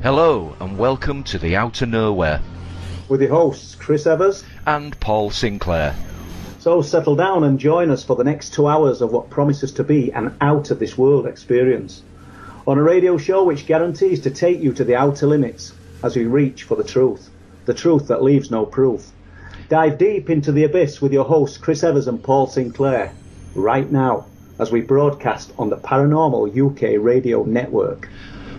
Hello and welcome to the Outer Nowhere with your hosts Chris Evers and Paul Sinclair. So settle down and join us for the next 2 hours of what promises to be an out-of-this-world experience on a radio show which guarantees to take you to the outer limits as we reach for the truth that leaves no proof. Dive deep into the abyss with your hosts Chris Evers and Paul Sinclair right now as we broadcast on the Paranormal UK Radio Network.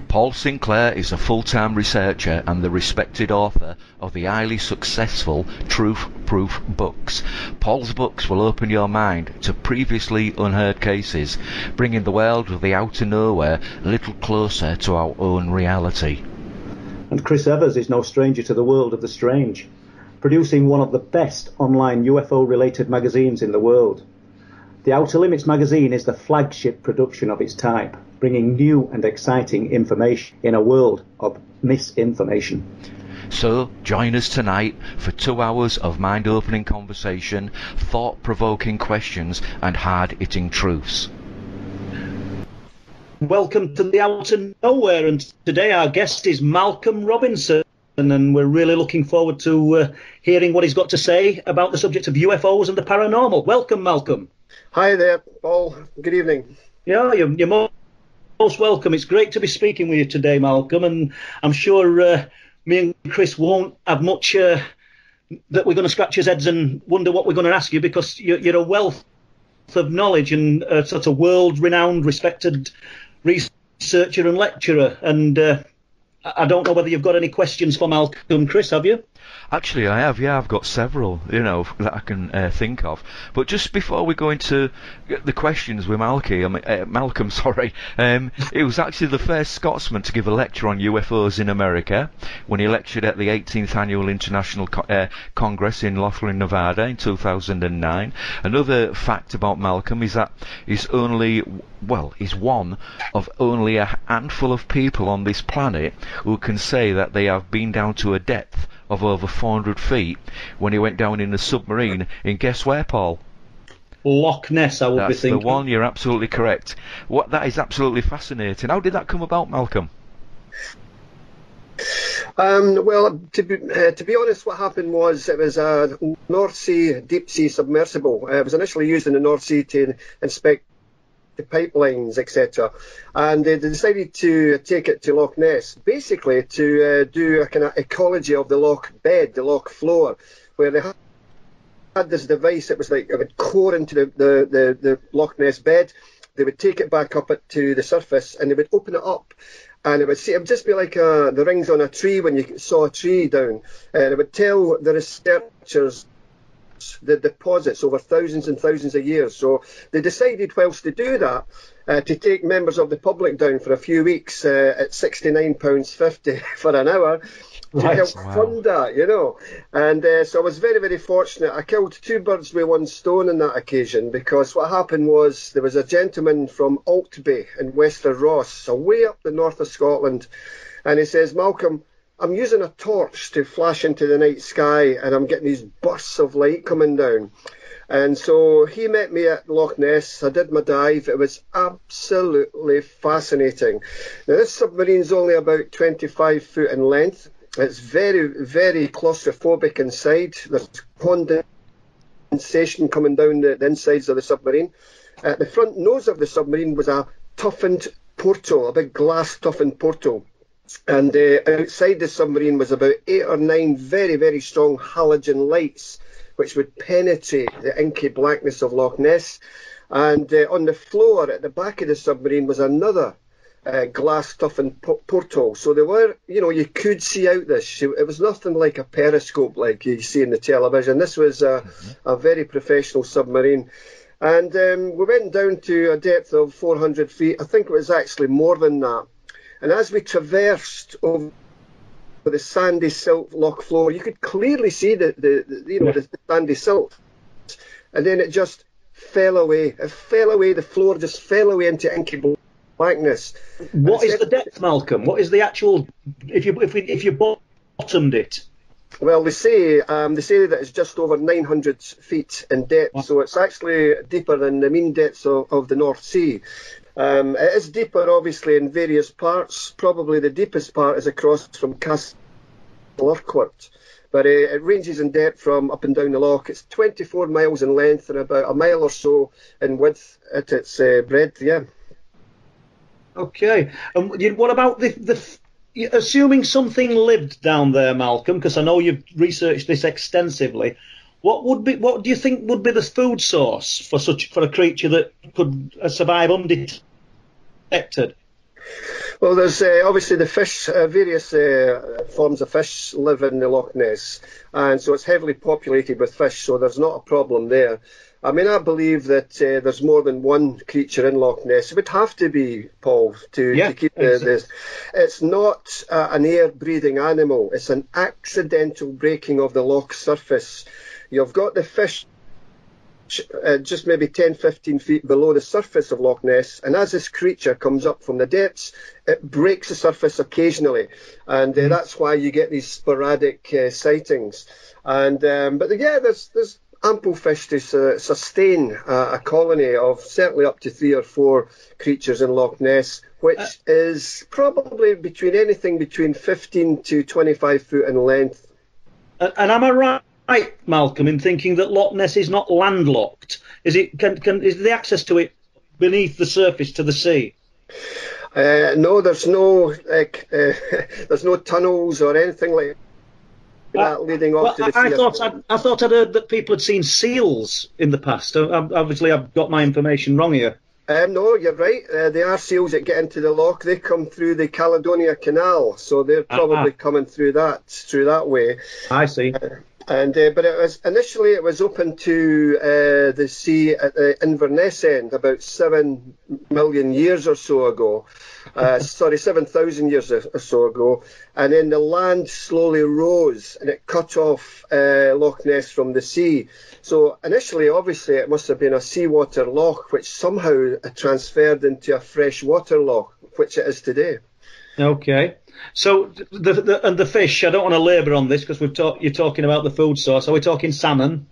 Paul Sinclair is a full-time researcher and the respected author of the highly successful Truth Proof books. Paul's books will open your mind to previously unheard cases, bringing the world of the outer nowhere a little closer to our own reality. And Chris Evers is no stranger to the world of the strange, producing one of the best online UFO-related magazines in the world. The Outer Limits magazine is the flagship production of its type, bringing new and exciting information in a world of misinformation. So, join us tonight for 2 hours of mind-opening conversation, thought-provoking questions and hard-hitting truths. Welcome to the Outer Nowhere, and today our guest is Malcolm Robinson, and we're really looking forward to hearing what he's got to say about the subject of UFOs and the paranormal. Welcome, Malcolm. Hi there, Paul. Good evening. Yeah, you're most welcome. It's great to be speaking with you today, Malcolm, and I'm sure me and Chris won't have much that we're going to scratch his heads and wonder what we're going to ask you, because you're a wealth of knowledge and sort of world-renowned, respected researcher and lecturer, and I don't know whether you've got any questions for Malcolm. Chris, have you? Actually, I have, yeah. I've got several, that I can think of. But just before we go into the questions with Malcolm, he was actually the first Scotsman to give a lecture on UFOs in America when he lectured at the 18th Annual International Congress in Laughlin, Nevada in 2009. Another fact about Malcolm is that he's one of only a handful of people on this planet who can say that they have been down to a depth of over 400 feet when he went down in a submarine in, guess where, Paul? Loch Ness, I would be thinking. That's the one, you're absolutely correct. That is absolutely fascinating. How did that come about, Malcolm? Well, to be honest, what happened was it was a North Sea deep sea submersible. It was initially used in the North Sea to inspect the pipelines, etc. And they decided to take it to Loch Ness, basically to do a kind of ecology of the loch bed, the loch floor, where they had this device that was like it would core into the Loch Ness bed. They would take it back up to the surface and they would open it up. And it would just be like the rings on a tree when you saw a tree down. And it would tell the researchers the deposits over thousands and thousands of years. So they decided, whilst they do that, to take members of the public down for a few weeks at £69.50 for an hour to help fund that, And so I was very, very fortunate. I killed two birds with one stone on that occasion, because what happened was there was a gentleman from Altby in Wester Ross, so way up the north of Scotland, and he says, Malcolm, I'm using a torch to flash into the night sky and I'm getting these bursts of light coming down. And so he met me at Loch Ness. I did my dive. It was absolutely fascinating. Now, this submarine's only about 25 foot in length. It's very, very claustrophobic inside. There's condensation coming down the insides of the submarine. The front nose of the submarine was a toughened portal, a big glass toughened portal. And outside the submarine was about 8 or 9 very, very strong halogen lights, which would penetrate the inky blackness of Loch Ness. And on the floor at the back of the submarine was another glass toughened portal. So there were, you could see out this. It was nothing like a periscope like you see in the television. This was a very professional submarine. And we went down to a depth of 400 feet. I think it was actually more than that. And as we traversed over the sandy silt loch floor, you could clearly see the sandy silt. And then it just fell away. It fell away. The floor just fell away into inky blackness. What is the depth, Malcolm? What is the actual? If you bottomed it? Well, they say that it's just over 900 feet in depth, so it's actually deeper than the mean depths of the North Sea. It is deeper, obviously, in various parts. Probably the deepest part is across from Castle Urquhart, but it ranges in depth from up and down the loch. It's 24 miles in length and about a mile or so in width at its breadth, yeah. Okay. And what about assuming something lived down there, Malcolm? Because I know you've researched this extensively. What do you think would be the food source for a creature that could survive undetected? Well, there's obviously the fish, various forms of fish live in the Loch Ness, and so it's heavily populated with fish, so there's not a problem there. I mean, I believe that there's more than one creature in Loch Ness. It would have to be, Paul, to keep this. It's not an air-breathing animal. It's an accidental breaking of the loch surface. You've got the fish just maybe 10, 15 feet below the surface of Loch Ness, and as this creature comes up from the depths, it breaks the surface occasionally, and that's why you get these sporadic sightings. And but yeah, there's ample fish to sustain a colony of certainly up to 3 or 4 creatures in Loch Ness, which is probably anything between 15 to 25 foot in length. And am I right, Malcolm, in thinking that Loch Ness is not landlocked? Is the access to it beneath the surface to the sea? No, there's no there's no tunnels or anything like that leading off to the sea. I thought I'd heard that people had seen seals in the past. Obviously, I've got my information wrong here. No, you're right. There are seals that get into the loch. They come through the Caledonia Canal, so they're probably coming through that way. I see. But initially it was open to the sea at the Inverness end about 7 million years or so ago. 7,000 years or so ago. And then the land slowly rose and it cut off Loch Ness from the sea. So initially, obviously, it must have been a seawater loch which somehow transferred into a freshwater loch, which it is today. Okay. So the fish, I don't want to labour on this because you're talking about the food source. Are we talking salmon?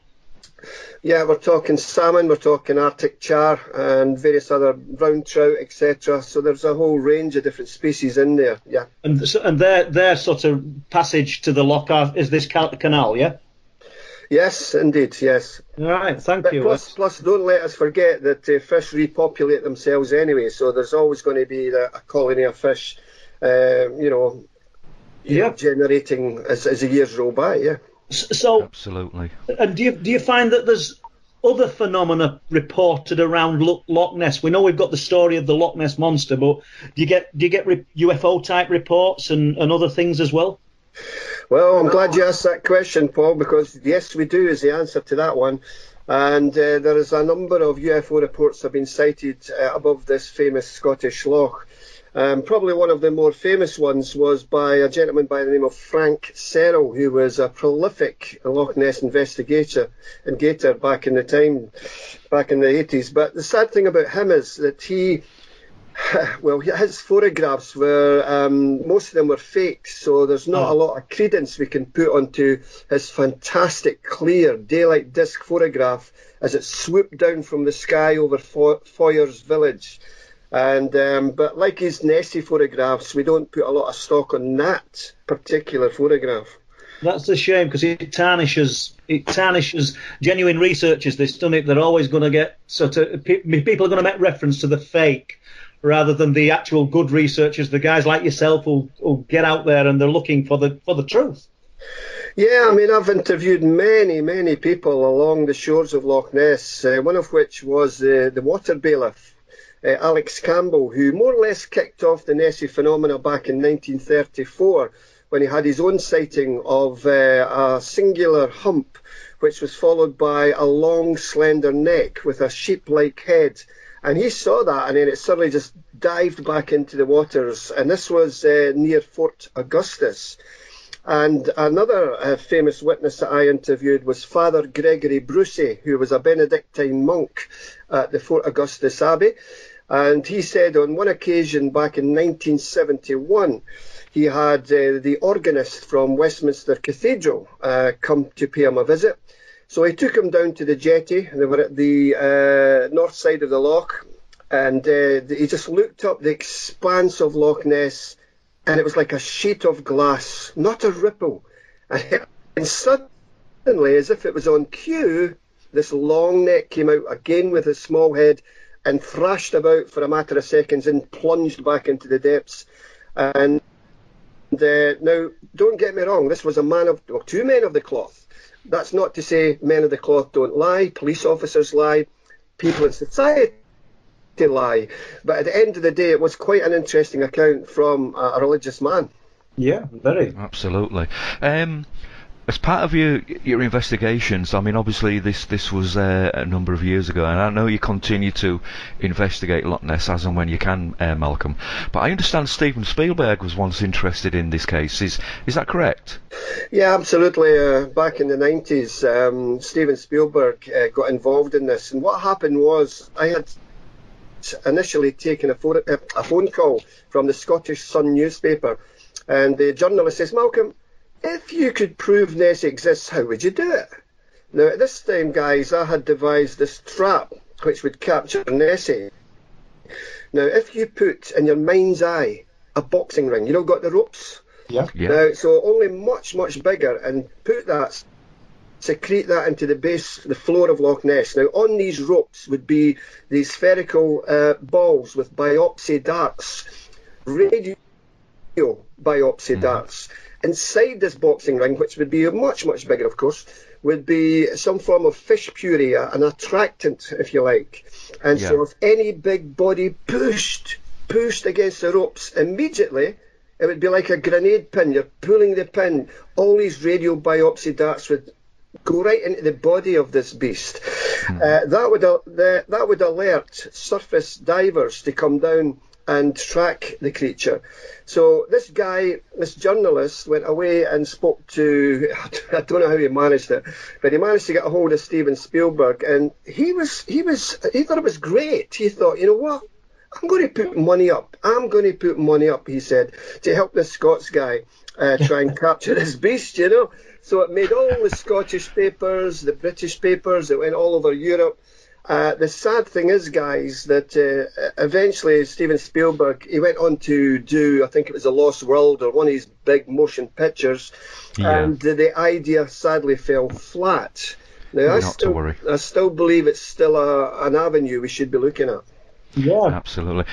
Yeah, we're talking salmon, we're talking Arctic char and various other brown trout, etc. So there's a whole range of different species in there, yeah. And their sort of passage to the loch is this canal, yeah? Yes, indeed, yes. All right, thank you. Plus, don't let us forget that fish repopulate themselves anyway, so there's always going to be a colony of fish, generating as the years roll by, yeah. So absolutely. And do you find that there's other phenomena reported around Loch Ness? We know we've got the story of the Loch Ness monster, but do you get UFO type reports and other things as well? Well, I'm glad you asked that question, Paul, because yes, we do is the answer to that one. And there is a number of UFO reports that have been cited above this famous Scottish loch. Probably one of the more famous ones was by a gentleman by the name of Frank Serrell, who was a prolific Loch Ness investigator and gator back in the 80s. But the sad thing about him is that his photographs were, most of them were fake, so there's not a lot of credence we can put onto his fantastic, clear, daylight disc photograph as it swooped down from the sky over Foyers village. And but like his Nessie photographs, we don't put a lot of stock on that particular photograph. That's a shame because it tarnishes genuine researchers. This, doesn't it? They're always going to get people are going to make reference to the fake rather than the actual good researchers. The guys like yourself who get out there and they're looking for the truth. Yeah, I mean, I've interviewed many people along the shores of Loch Ness. One of which was the water bailiff. Alex Campbell, who more or less kicked off the Nessie phenomena back in 1934 when he had his own sighting of a singular hump which was followed by a long slender neck with a sheep-like head, and he saw that and then it suddenly just dived back into the waters, and this was near Fort Augustus. And another famous witness that I interviewed was Father Gregory Brucey, who was a Benedictine monk at the Fort Augustus Abbey. And he said on one occasion back in 1971, he had the organist from Westminster Cathedral come to pay him a visit. So he took him down to the jetty, and they were at the north side of the loch. And he just looked up the expanse of Loch Ness, and it was like a sheet of glass, not a ripple. And suddenly, as if it was on cue, this long neck came out again with a small head and thrashed about for a matter of seconds and plunged back into the depths. And now, don't get me wrong, this was two men of the cloth. That's not to say men of the cloth don't lie, police officers lie, people in society lie. But at the end of the day, it was quite an interesting account from a religious man. Yeah, very. Absolutely. As part of your investigations, I mean, obviously this was a number of years ago, and I know you continue to investigate Loch Ness as and when you can, Malcolm. But I understand Steven Spielberg was once interested in this case. Is that correct? Yeah, absolutely. Back in the 90s, Steven Spielberg got involved in this, and what happened was I had initially taken a phone call from the Scottish Sun newspaper, and the journalist says, "Malcolm, if you could prove Nessie exists, how would you do it?" Now, at this time, guys, I had devised this trap which would capture Nessie. Now, if you put in your mind's eye a boxing ring, got the ropes? Yeah. Now, so only much, much bigger, and secrete that into the floor of Loch Ness. Now, on these ropes would be these spherical balls with biopsy darts, radio biopsy darts. Inside this boxing ring, which would be much, much bigger, of course, would be some form of fish puree, an attractant, if you like. And so if any big body pushed against the ropes, immediately it would be like a grenade pin. You're pulling the pin. All these radio biopsy darts would go right into the body of this beast. That would alert surface divers to come down and track the creature. So this journalist went away and spoke to, I don't know how he managed it, but he managed to get a hold of Steven Spielberg, and he thought it was great. He thought, you know what, I'm going to put money up, he said, to help this Scots guy try and capture this beast, So it made all the Scottish papers, the British papers, it went all over Europe. The sad thing is, guys, that eventually Steven Spielberg, he went on to do, I think it was The Lost World or one of his big motion pictures, and the idea sadly fell flat. Now, I still believe it's still an avenue we should be looking at. Yeah, absolutely.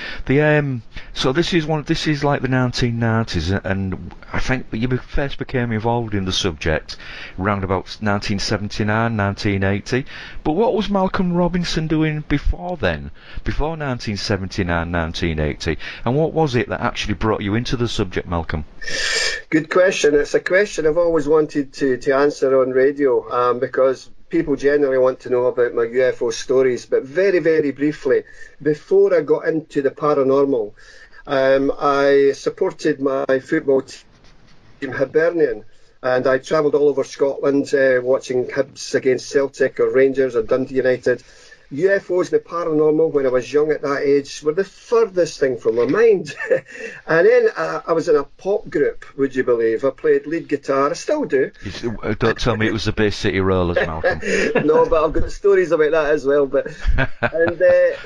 So this is like the 1990s, and I think you first became involved in the subject around about 1979, 1980. But what was Malcolm Robinson doing before then, before 1979, 1980? And what was it that actually brought you into the subject, Malcolm? Good question. It's a question I've always wanted to answer on radio, because people generally want to know about my UFO stories, but very, very briefly, before I got into the paranormal, I supported my football team, Hibernian, and I travelled all over Scotland watching Hibs against Celtic or Rangers or Dundee United. UFOs and the paranormal, when I was young at that age, were the furthest thing from my mind. And then I was in a pop group, would you believe? I played lead guitar, I still do. Don't tell me it was the Bay City Rollers, Malcolm. No, but I've got stories about that as well.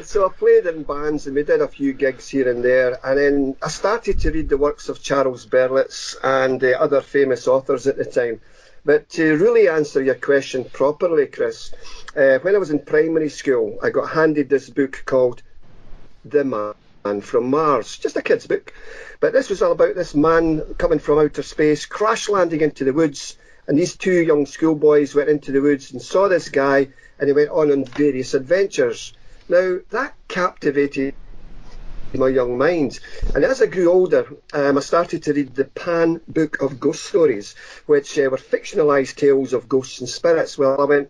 So I played in bands and we did a few gigs here and there. And then I started to read the works of Charles Berlitz and other famous authors at the time. But to really answer your question properly, Chris, when I was in primary school, I got handed this book called The Man from Mars, just a kid's book. But this was all about this man coming from outer space, crash landing into the woods, and these two young schoolboys went into the woods and saw this guy, and he went on various adventures. Now, that captivated my young mind, and as I grew older, I started to read the Pan Book of Ghost Stories, which were fictionalised tales of ghosts and spirits. Well, I went,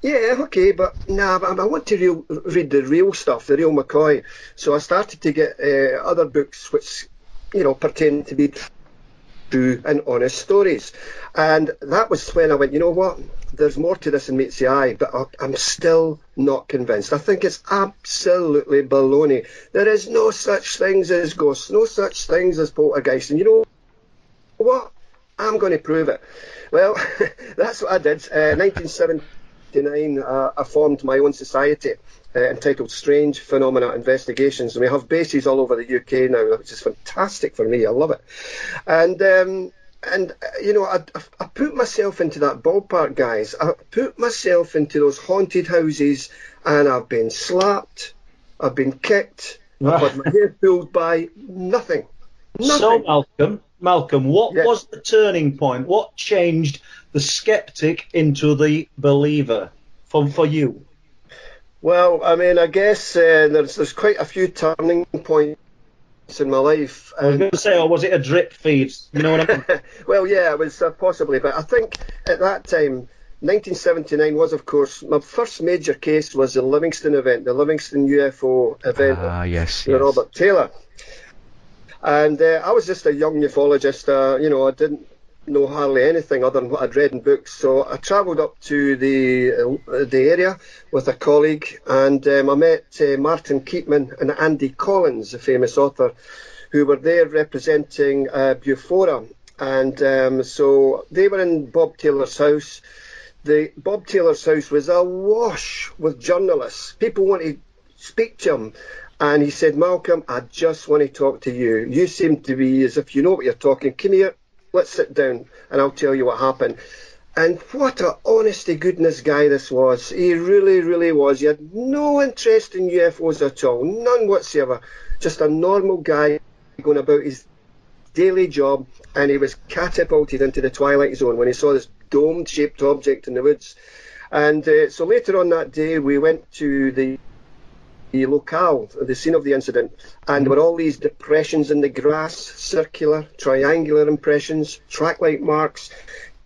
yeah, okay, but I want to read the real stuff, the real McCoy. So I started to get other books which, pertain to be true and honest stories. And that was when I went, you know what, there's more to this than meets the eye, but I'm still not convinced. I think it's absolutely baloney. There is no such things as ghosts, no such things as poltergeists. And you know what? I'm going to prove it. Well, that's what I did. 1970. 1979, I formed my own society entitled Strange Phenomena Investigations, and we have bases all over the UK now, which is fantastic for me. I love it. And you know, I put myself into that ballpark, guys. I put myself into those haunted houses, and I've been slapped, I've been kicked, I've had my hair pulled by, nothing. So, Malcolm, what was the turning point? What changed the skeptic into the believer for you? Well, I mean, I guess there's quite a few turning points in my life. I was going to say, or was it a drip feed? You know what I mean? Well, yeah, it was possibly, but I think at that time, 1979 was, of course, my first major case was the Livingston event, the Livingston UFO event with Robert Taylor. And I was just a young ufologist. You know, I didn't know hardly anything other than what I'd read in books. So I travelled up to the area with a colleague, and I met Martin Keatman and Andy Collins, the famous author, who were there representing Bufora. And so they were in Bob Taylor's house. Bob Taylor's house was awash with journalists. People wanted to speak to him. And he said, Malcolm, I just want to talk to you. You seem to be as if you know what you're talking. Come here, let's sit down and I'll tell you what happened. And what a honest-to-goodness guy this was. He really, really was. He had no interest in UFOs at all, none whatsoever. Just a normal guy going about his daily job, and he was catapulted into the Twilight Zone when he saw this dome-shaped object in the woods. And so later on that day, we went to the locale, the scene of the incident, and there were all these depressions in the grass, circular, triangular impressions, track-like marks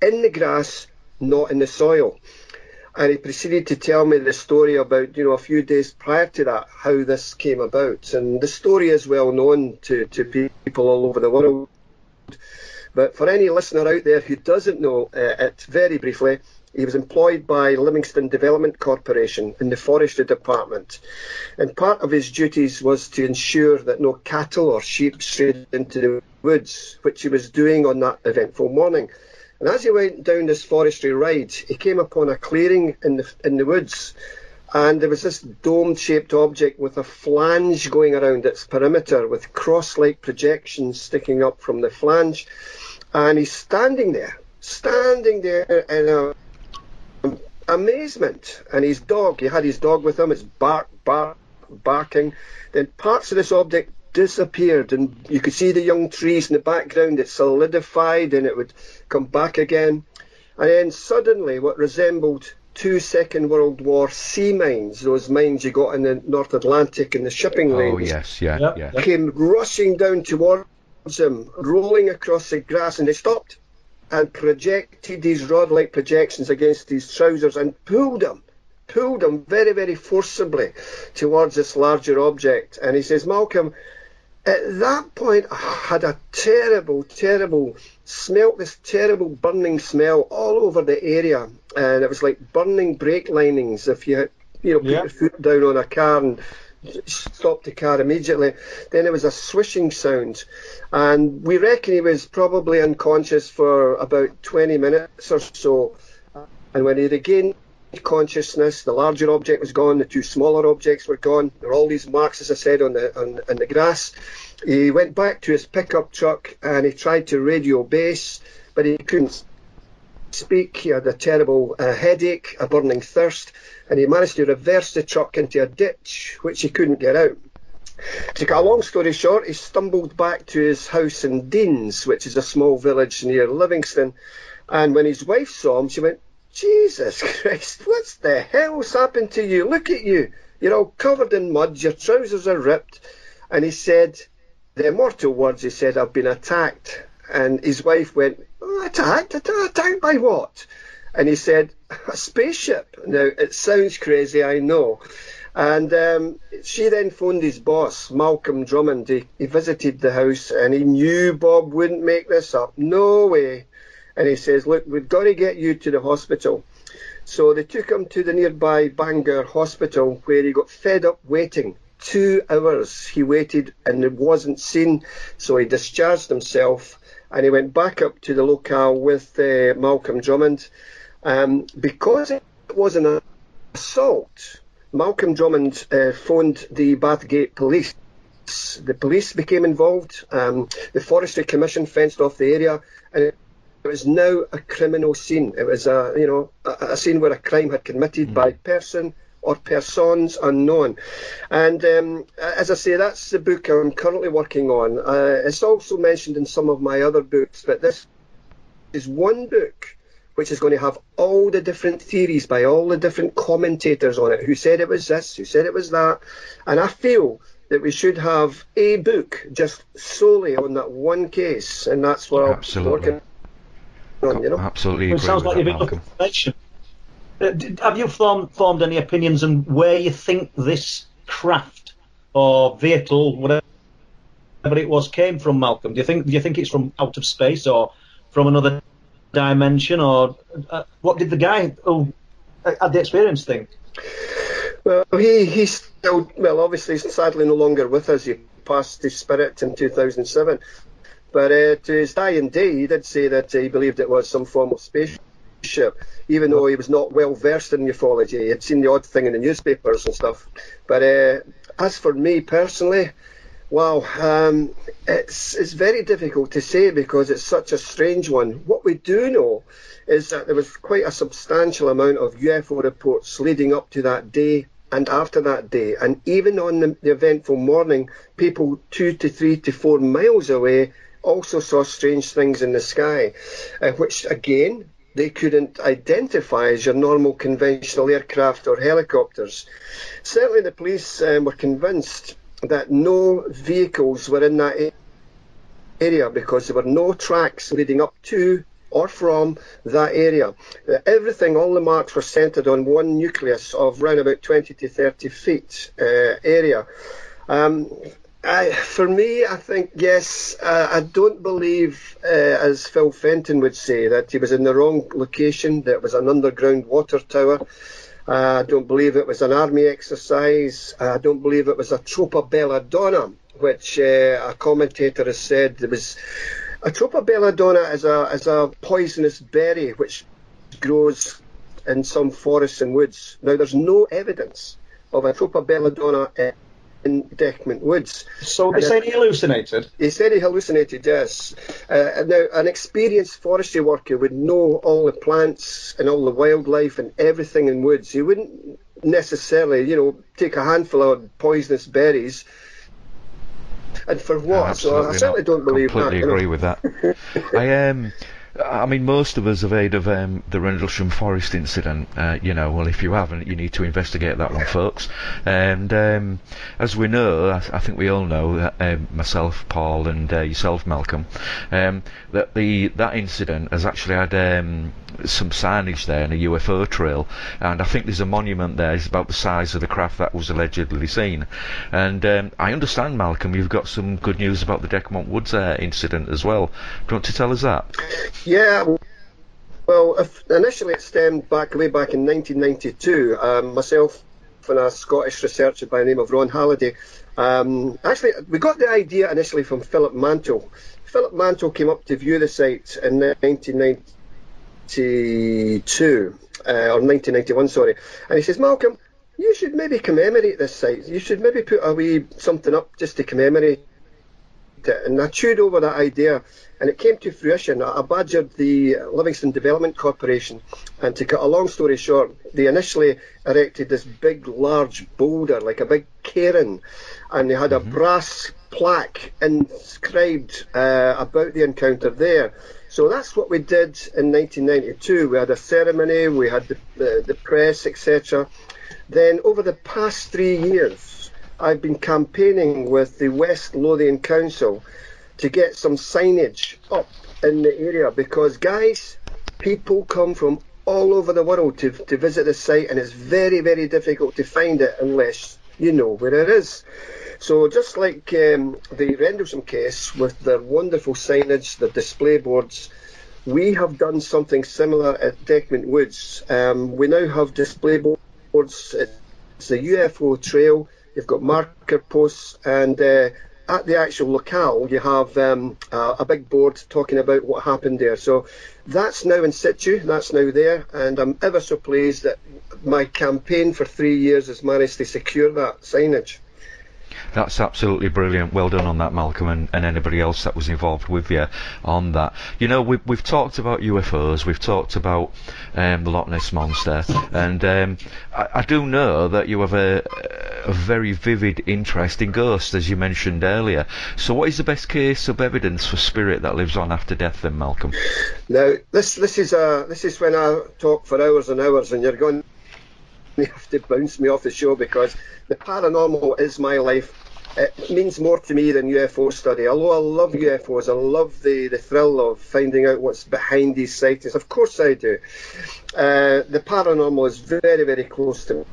in the grass, not in the soil. And he proceeded to tell me the story about, you know, a few days prior to that, how this came about. And the story is well known to people all over the world. But for any listener out there who doesn't know it, very briefly, he was employed by Livingston Development Corporation in the Forestry Department. And part of his duties was to ensure that no cattle or sheep strayed into the woods, which he was doing on that eventful morning. And as he went down this forestry ride, he came upon a clearing in the woods. And there was this dome-shaped object with a flange going around its perimeter with cross-like projections sticking up from the flange. And he's standing there in amazement. And his dog, he had his dog with him, it's barking. Then parts of this object disappeared, and you could see the young trees in the background. It solidified and it would come back again. And then suddenly what resembled 2 Second World War sea mines, those mines you got in the North Atlantic in the shipping lanes. Oh, yes, yeah. Came rushing down towards him, rolling across the grass, and they stopped and projected these rod-like projections against his trousers and pulled him very, very forcibly towards this larger object. And he says, Malcolm, at that point I had a terrible smell, this terrible burning smell all over the area, and it was like burning brake linings if you put your foot down on a car and stopped the car immediately. Then there was a swishing sound, and we reckon he was probably unconscious for about 20 minutes or so. And when he regained consciousness, the larger object was gone, the 2 smaller objects were gone. There were all these marks, as I said, on the grass. He went back to his pickup truck and he tried to radio base, but he couldn't speak. He had a terrible headache, a burning thirst, and he managed to reverse the truck into a ditch, which he couldn't get out. To cut a long story short, he stumbled back to his house in Deans, which is a small village near Livingston, and when his wife saw him, she went, Jesus Christ, what the hell's happened to you? Look at you. You're all covered in mud, your trousers are ripped. And he said, the immortal words, he said, I've been attacked. And his wife went, attacked? Attacked by what? And he said, a spaceship. Now, it sounds crazy, I know. And she then phoned his boss, Malcolm Drummond. He visited the house and he knew Bob wouldn't make this up. No way. And he says, look, we've got to get you to the hospital. So they took him to the nearby Bangor hospital, where he got fed up waiting. 2 hours he waited and it wasn't seen. So he discharged himself and he went back up to the locale with Malcolm Drummond. Because was an assault, Malcolm Drummond phoned the Bathgate police. The police became involved. The Forestry Commission fenced off the area, and it was now a criminal scene. It was a scene where a crime had committed by person or persons unknown. And as I say, that's the book I'm currently working on. It's also mentioned in some of my other books, but this is one book which is going to have all the different theories by all the different commentators on it, who said it was this, who said it was that. And I feel that we should have a book just solely on that one case, and that's what I'm working on, Absolutely agree. Well, it sounds like you've been looking for information. Have you formed any opinions on where you think this craft or vehicle, whatever it was, came from, Malcolm? Do you think it's from out of space or from another dimension, or what did the guy who had the experience think? Well, he's still, obviously sadly no longer with us. He passed his spirit in 2007. But to his dying day, he did say that he believed it was some form of spaceship, even though he was not well versed in ufology. He had seen the odd thing in the newspapers and stuff. But as for me personally, wow, it's very difficult to say because it's such a strange one. What we do know is that there was quite a substantial amount of UFO reports leading up to that day and after that day. And even on the eventful morning, people 2 to 3 to 4 miles away also saw strange things in the sky, which again, they couldn't identify as your normal conventional aircraft or helicopters. Certainly the police were convinced that no vehicles were in that area because there were no tracks leading up to or from that area. Everything, all the marks were centred on one nucleus of around about 20 to 30 feet area. For me, I think, yes, I don't believe, as Phil Fenton would say, that he was in the wrong location, that it was an underground water tower. I don't believe it was an army exercise. I don't believe it was a tropa belladonna, which a commentator has said there was. A tropa belladonna is a poisonous berry which grows in some forests and woods. Now, there's no evidence of a tropa belladonna in Deckmont Woods. So they said he hallucinated? He said he hallucinated, yes. Now, an experienced forestry worker would know all the plants and all the wildlife and everything in woods. He wouldn't necessarily, take a handful of poisonous berries. And for what? So I certainly don't believe that. Completely agree with that. I mean, most of us have heard of the Rendlesham Forest incident. Well, if you haven't, you need to investigate that one, folks. And as we know, I think we all know, myself, Paul, and yourself, Malcolm, that that incident has actually had some signage there and a UFO trail. And I think there's a monument there. It's about the size of the craft that was allegedly seen. And I understand, Malcolm, you've got some good news about the Deckmont Woods incident as well. Do you want to tell us that? Yeah, well, initially it stemmed way back in 1992. Myself and a Scottish researcher by the name of Ron Halliday. Actually, we got the idea initially from Philip Mantle. Philip Mantle came up to view the site in 1992, or 1991, sorry. And he says, Malcolm, you should maybe commemorate this site. You should maybe put a wee something up just to commemorate it. And I chewed over that idea, and it came to fruition. I badgered the Livingston Development Corporation, and to cut a long story short, they initially erected this big, large boulder, like a big cairn, and they had a brass plaque inscribed about the encounter there. So that's what we did in 1992. We had a ceremony, we had the press, etc. Then over the past 3 years, I've been campaigning with the West Lothian Council to get some signage up in the area because, guys, people come from all over the world to visit the site, and it's very, very difficult to find it unless you know where it is. So just like the Rendlesham case with their wonderful signage, their display boards, we have done something similar at Deckmont Woods. We now have display boards. It's a UFO trail. You've got marker posts, and at the actual locale, you have a big board talking about what happened there. So that's now in situ, that's now there, and I'm ever so pleased that my campaign for 3 years has managed to secure that signage. That's absolutely brilliant. Well done on that, Malcolm, and anybody else that was involved with you on that. You know, we've talked about UFOs, we've talked about the Loch Ness Monster, and I do know that you have a very vivid interest in ghosts, as you mentioned earlier. So what is the best case of evidence for spirit that lives on after death then, Malcolm? Now, this is when I talk for hours and hours, and you're going to have to bounce me off the show, because the paranormal is my life. It means more to me than UFO study. Although I love UFOs, I love the thrill of finding out what's behind these sightings. Of course I do. The paranormal is very, very close to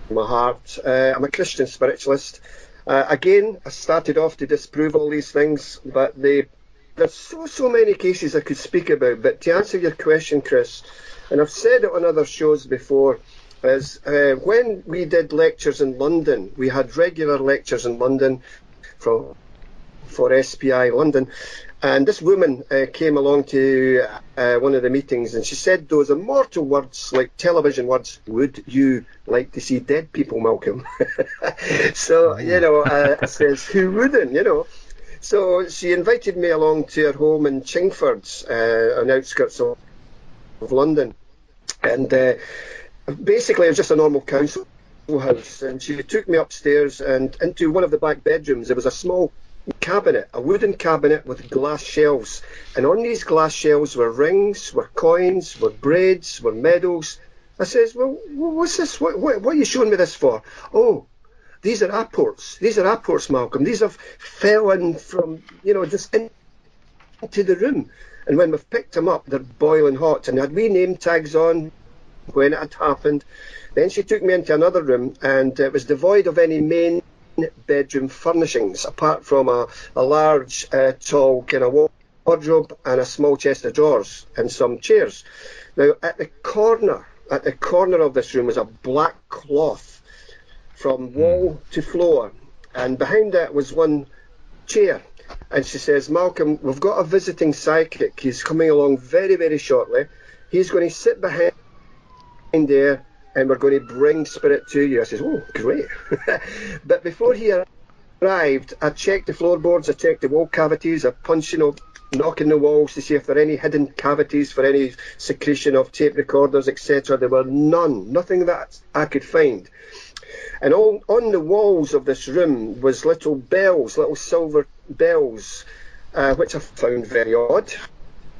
my heart. I'm a Christian spiritualist. Again, I started off to disprove all these things, but there's so many cases I could speak about. But to answer your question, Chris, and I've said it on other shows before, is when we did lectures in London, we had regular lectures in London for SPI London, and this woman came along to one of the meetings, and she said those immortal words, like television words, "Would you like to see dead people, Malcolm?" So, I says, who wouldn't, So she invited me along to her home in Chingford, on the outskirts of London, and basically, it was just a normal council house, and she took me upstairs and into one of the back bedrooms. There was a small cabinet, a wooden cabinet with glass shelves, and on these glass shelves were rings, were coins, were braids, were medals. I says, well, what's this? What are you showing me this for? Oh, these are apports. These are apports, Malcolm. These have fell in from, just into the room. And when we've picked them up, they're boiling hot. And had we name tags on when it had happened. Then she took me into another room, and it was devoid of any main bedroom furnishings, apart from a large, tall kind of wardrobe and a small chest of drawers and some chairs. Now, at the corner of this room was a black cloth from wall to floor, and behind that was one chair. And she says, Malcolm, we've got a visiting psychic. He's coming along very, very shortly. He's going to sit behind there, and we're going to bring spirit to you. I says, oh, great. But before he arrived, I checked the floorboards, I checked the wall cavities, I punched, knocking the walls to see if there are any hidden cavities for any secretion of tape recorders, etc. There were nothing that I could find. And on the walls of this room was little bells, little silver bells, which I found very odd.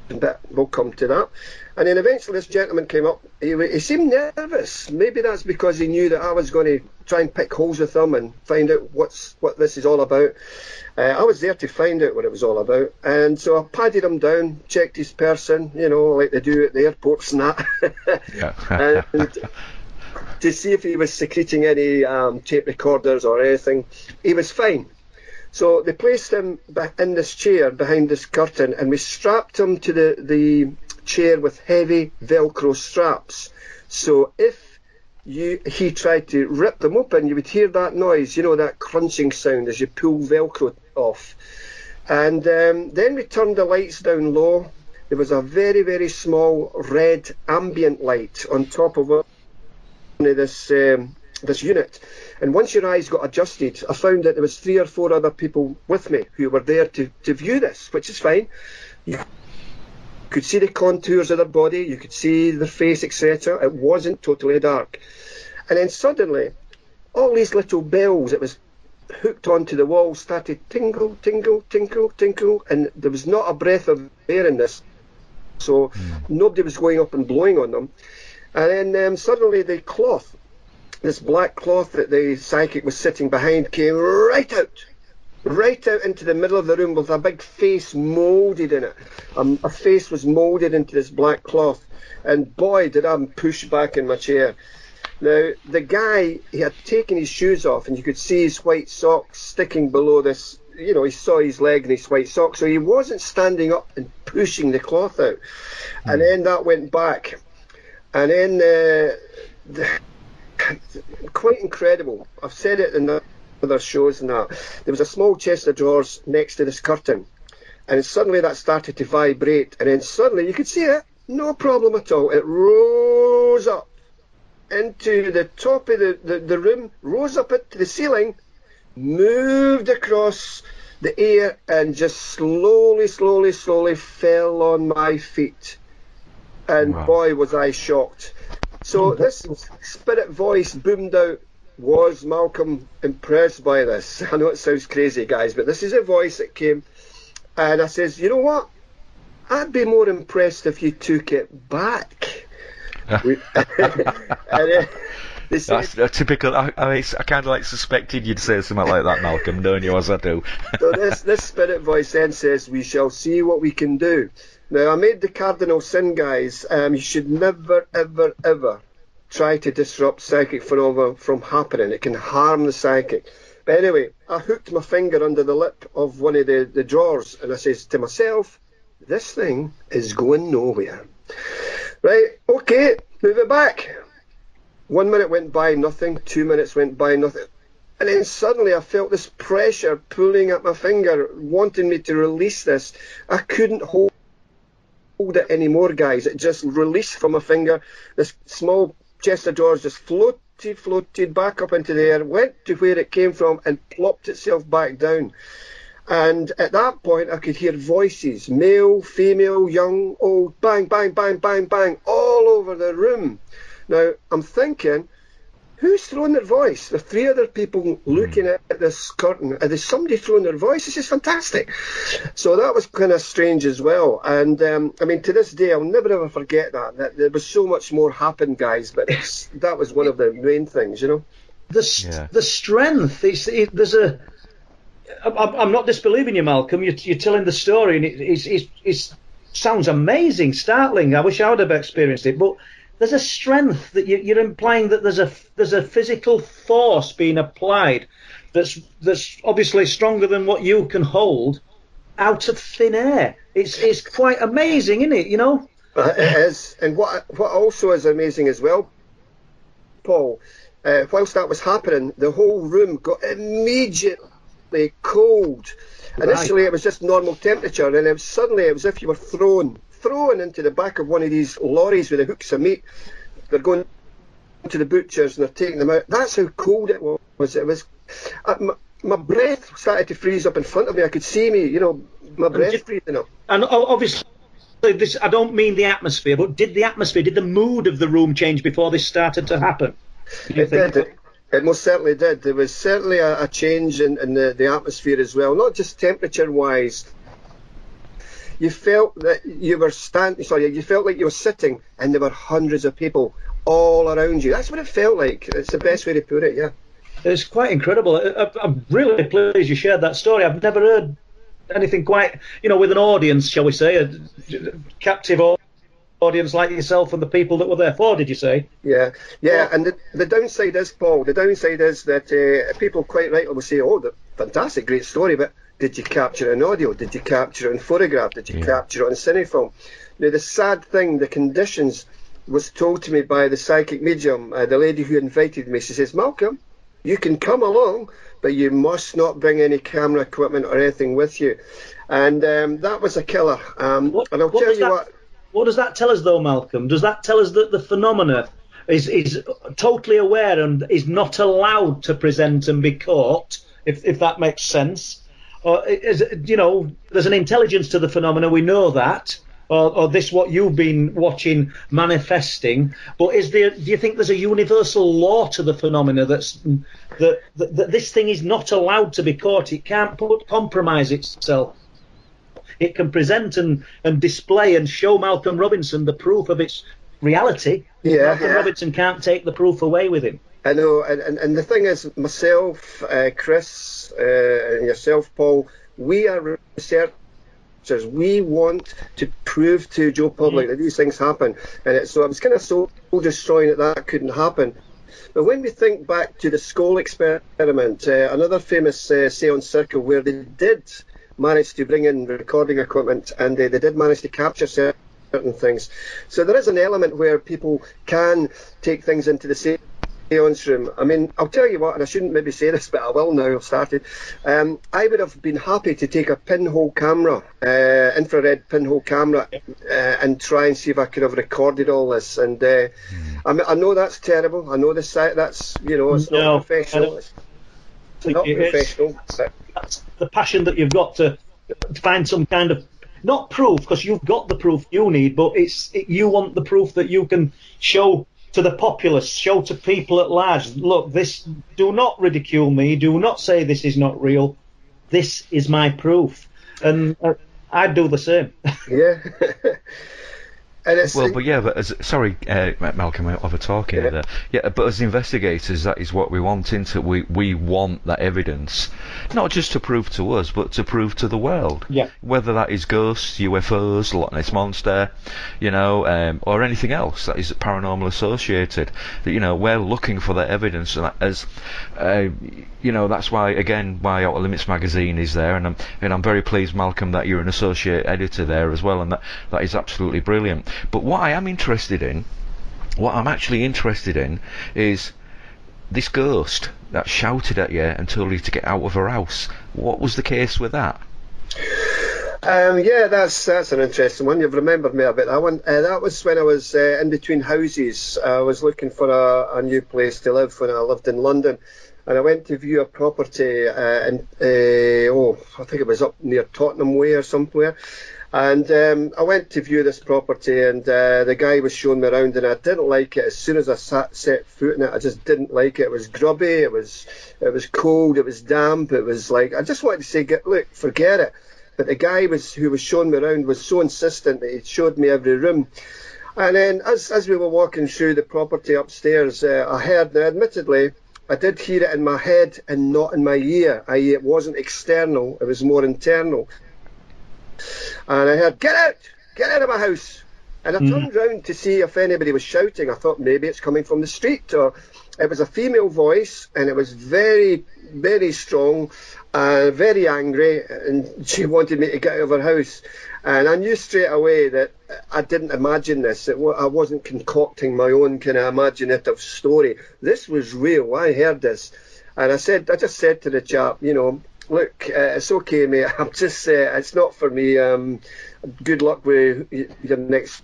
But we'll come to that. And then eventually this gentleman came up. He seemed nervous. Maybe that's because he knew that I was going to try and pick holes with him and find out what this is all about. I was there to find out what it was all about. And so I patted him down, checked his person, like they do at the airports and that. Yeah. And to see if he was secreting any tape recorders or anything. He was fine. So they placed him in this chair behind this curtain, and we strapped him to the chair with heavy Velcro straps. So if he tried to rip them open, you would hear that noise, that crunching sound as you pull Velcro off. And then we turned the lights down low. There was a very, very small red ambient light on top of this unit. And once your eyes got adjusted, I found that there was 3 or 4 other people with me who were there to view this, which is fine. You could see the contours of their body, you could see their face, etc. It wasn't totally dark. And then suddenly, all these little bells that was hooked onto the wall started tingle, tingle, tinkle, tinkle, and there was not a breath of air in this. So nobody was going up and blowing on them. And then suddenly the cloth, this black cloth that the psychic was sitting behind, came right out into the middle of the room with a big face moulded in it. A face was moulded into this black cloth, and boy, did I push back in my chair. Now, the guy, he had taken his shoes off, and you could see his white socks sticking below this. He saw his leg and his white socks, so he wasn't standing up and pushing the cloth out. And then that went back. And then quite incredible. I've said it in other shows and that, there was a small chest of drawers next to this curtain. And suddenly that started to vibrate. And then suddenly you could see it, no problem at all. It rose up into the top of the room, rose up into the ceiling, moved across the air, and just slowly fell on my feet. And Wow. boy, was I shocked. So this spirit voice boomed out, was Malcolm impressed by this? I know it sounds crazy, guys, but this is a voice that came. And I says, you know what? I'd be more impressed if you took it back. And, they said, That's a typical. I kind of like suspected you'd say something like that, Malcolm, knowing you as I do. so this spirit voice then says, we shall see what we can do. Now, I made the cardinal sin, guys. You should never, ever, ever try to disrupt psychic phenomena from happening. It can harm the psychic. But anyway, I hooked my finger under the lip of one of the drawers, and I says to myself, this thing is going nowhere. Right, okay, move it back. 1 minute went by, nothing. 2 minutes went by, nothing. And then suddenly I felt this pressure pulling at my finger, wanting me to release this. I couldn't hold it anymore, guys. It just released from my finger. This small chest of drawers just floated back up into the air, went to where it came from, and plopped itself back down. And at that point, I could hear voices, male, female, young, old, bang, bang, bang, bang, bang, all over the room. Now, I'm thinking, who's throwing their voice? There are three other people looking at this curtain. And there's somebody throwing their voice. This is fantastic. So that was kind of strange as well. And, I mean, to this day, I'll never, ever forget that there was so much more happened, guys. But that was one of the main things, you know. The strength, there's a... I'm not disbelieving you, Malcolm. You're telling the story, and it sounds amazing, startling. I wish I would have experienced it. But there's a strength that you're implying that there's a physical force being applied that's obviously stronger than what you can hold out of thin air. It's quite amazing, isn't it? You know. It is, and what also is amazing as well, Paul. Whilst that was happening, the whole room got immediately cold. Initially, it was just normal temperature, and then suddenly it was as if you were thrown into the back of one of these lorries with the hooks of meat. They're going to the butchers and they're taking them out. That's how cold it was. It was. My breath started to freeze up in front of me. I could see me, my breath freezing up. And obviously, this, I don't mean the atmosphere, but did the mood of the room change before this started to happen? It did. It most certainly did. There was certainly a change in the atmosphere as well, not just temperature-wise. You felt that you were you felt like you were sitting and there were hundreds of people all around you. That's what it felt like. It's the best way to put it, yeah. It's quite incredible. I'm really pleased you shared that story. I've never heard anything quite, with an audience, shall we say, a captive audience like yourself and the people that were there for, did you say? Yeah, and the downside is, Paul, that people quite rightly will say, oh, fantastic, great story, but did you capture it in audio? Did you capture it in photograph? Did you capture it in cinefilm? Now, the sad thing, the conditions was told to me by the psychic medium, the lady who invited me. She says, Malcolm, you can come along, but you must not bring any camera equipment or anything with you. And that was a killer. And I'll tell you what. What does that tell us, though, Malcolm? Does that tell us that the phenomena is totally aware and is not allowed to present and be caught, if that makes sense? Or there's an intelligence to the phenomena, we know that, or this what you've been watching manifesting. But do you think there's a universal law to the phenomena that this thing is not allowed to be caught? It can't compromise itself. It can present and display and show Malcolm Robinson the proof of its reality. Malcolm Robinson can't take the proof away with him. I know, and the thing is, myself, Chris, and yourself, Paul, we are researchers. We want to prove to Joe Public that these things happen. And so I was kind of so destroying that couldn't happen. But when we think back to the Skoll experiment, another famous seance circle where they did manage to bring in recording equipment and they did manage to capture certain things. So there is an element where people can take things into the seance room. I mean, I'll tell you what, and I shouldn't maybe say this, but I will now. I've started. I would have been happy to take a pinhole camera, infrared pinhole camera, and try and see if I could have recorded all this. And I know that's terrible. I know that's it's not professional. It's not professional. That's the passion that you've got to find some kind of, not proof, because you've got the proof you need, but you want the proof that you can show to the populace, show to people at large. Look, do not ridicule me. Do not say this is not real. This is my proof, and I'd do the same. Yeah. And sorry, Malcolm, I'm over-talking there. Yeah, but as investigators, that is what we want, isn't it? We want that evidence, not just to prove to us, but to prove to the world. Yeah. Whether that is ghosts, UFOs, Loch Ness Monster, or anything else that is paranormal associated. That we're looking for that evidence, and as that's why Outer Limits magazine is there, and I'm very pleased, Malcolm, that you're an associate editor there as well, and that is absolutely brilliant. But what I'm actually interested in is this ghost that shouted at you and told you to get out of her house. What was the case with that? That's an interesting one. You've remembered me a bit. That one. That was when I was in between houses. I was looking for a new place to live when I lived in London, and I went to view a property I think it was up near Tottenham Way or somewhere. And I went to view this property, and the guy was showing me around, and I didn't like it. As soon as I set foot in it, I just didn't like it. It was grubby, it was cold, it was damp, it was like, I just wanted to say, look, forget it. But the guy who was showing me around was so insistent that he showed me every room. And then as we were walking through the property upstairs, I heard, now admittedly, I did hear it in my head and not in my ear, i.e. it wasn't external, it was more internal. And I heard, get out of my house. And I turned round to see if anybody was shouting. I thought maybe it's coming from the street, or it was a female voice, and it was very, very strong, very angry, and she wanted me to get out of her house. And I knew straight away that I didn't imagine this. I wasn't concocting my own kind of imaginative story. This was real. I heard this. And I just said to the chap, look, it's okay, mate. I'm just, it's not for me. Good luck with your next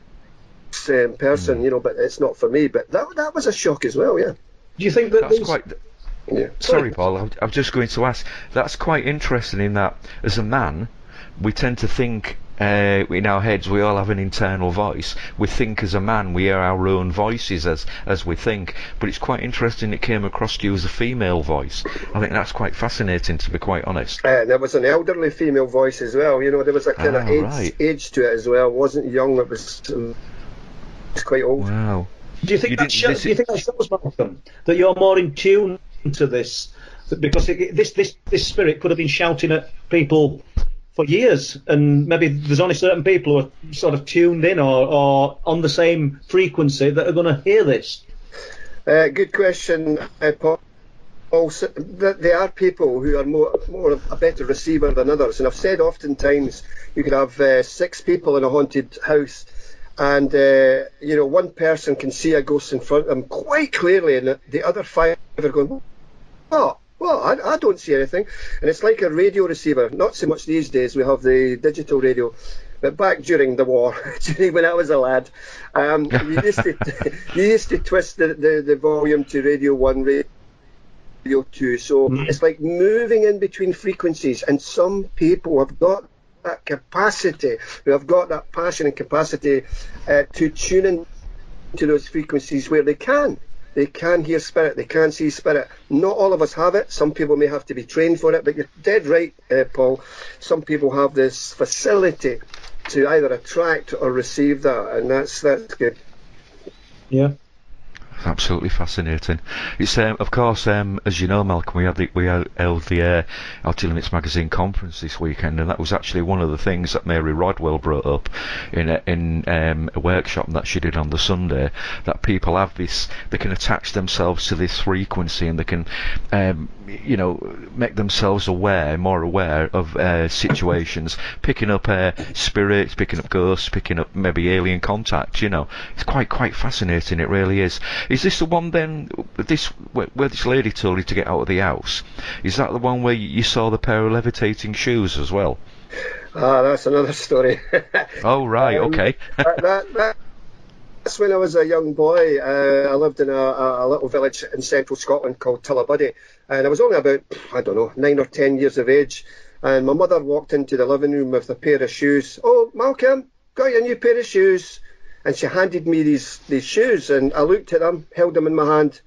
person, but it's not for me. But that was a shock as well, yeah. Do you think that that's quite? Yeah. Sorry, Paul. I'm just going to ask. That's quite interesting in that, as a man, we tend to think in our heads we all have an internal voice. We think as a man, we hear our own voices as we think. But it's quite interesting it came across to you as a female voice. I think that's quite fascinating, to be quite honest. There was an elderly female voice as well. There was a kind of age to it as well. It wasn't young. It was quite old. Wow. Do you think that shows, Malcolm, that you're more in tune to this? Because this spirit could have been shouting at people for years, and maybe there's only certain people who are sort of tuned in or on the same frequency that are going to hear this. Good question, Paul. Also, there are people who are more a better receiver than others, and I've said oftentimes you could have 6 people in a haunted house, and one person can see a ghost in front of them quite clearly, and the other 5 are going, "Oh, well, I don't see anything." And it's like a radio receiver. Not so much these days, we have the digital radio. But back during the war, when I was a lad, you used to twist the volume to Radio 1, Radio 2. So it's like moving in between frequencies. And some people have got that capacity, who have got that passion and capacity to tune in to those frequencies where they can. They can hear spirit, they can see spirit. Not all of us have it. Some people may have to be trained for it, but you're dead right, Paul. Some people have this facility to either attract or receive that, and that's good. Yeah. Absolutely fascinating. It's of course, as you know, Malcolm, we held the Outer Limits magazine conference this weekend, and that was actually one of the things that Mary Rodwell brought up in a workshop that she did on the Sunday. That people have this, they can attach themselves to this frequency, and they can make themselves more aware of situations, picking up spirits, picking up ghosts, picking up maybe alien contact. It's quite fascinating. It really is. Is this the one then? Where this lady told you to get out of the house? Is that the one where you saw the pair of levitating shoes as well? Ah, that's another story. Oh right, okay. That's when I was a young boy. I lived in a little village in central Scotland called Tullabuddy, and I was only about, I don't know, 9 or 10 years of age. And my mother walked into the living room with a pair of shoes. "Oh, Malcolm, got you a new pair of shoes." And she handed me these shoes, and I looked at them, held them in my hand,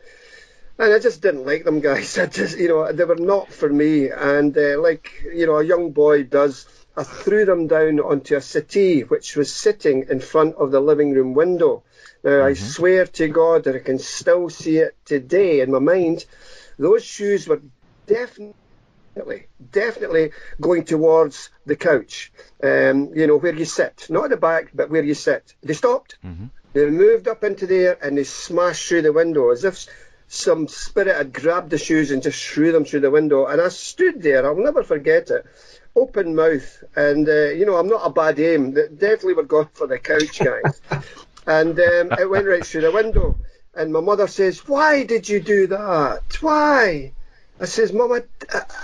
and I just didn't like them, guys. They were not for me. And like a young boy does, I threw them down onto a settee which was sitting in front of the living room window. Now, I swear to God that I can still see it today in my mind. Those shoes were definitely going towards the couch, where you sit. Not at the back, but where you sit. They stopped. They moved up into the air and they smashed through the window as if some spirit had grabbed the shoes and just threw them through the window. And I stood there, I'll never forget it, open mouth. And, I'm not a bad aim. They definitely were going for the couch, guys. And it went right through the window. And my mother says, "Why did you do that? Why?" I says, "Mum,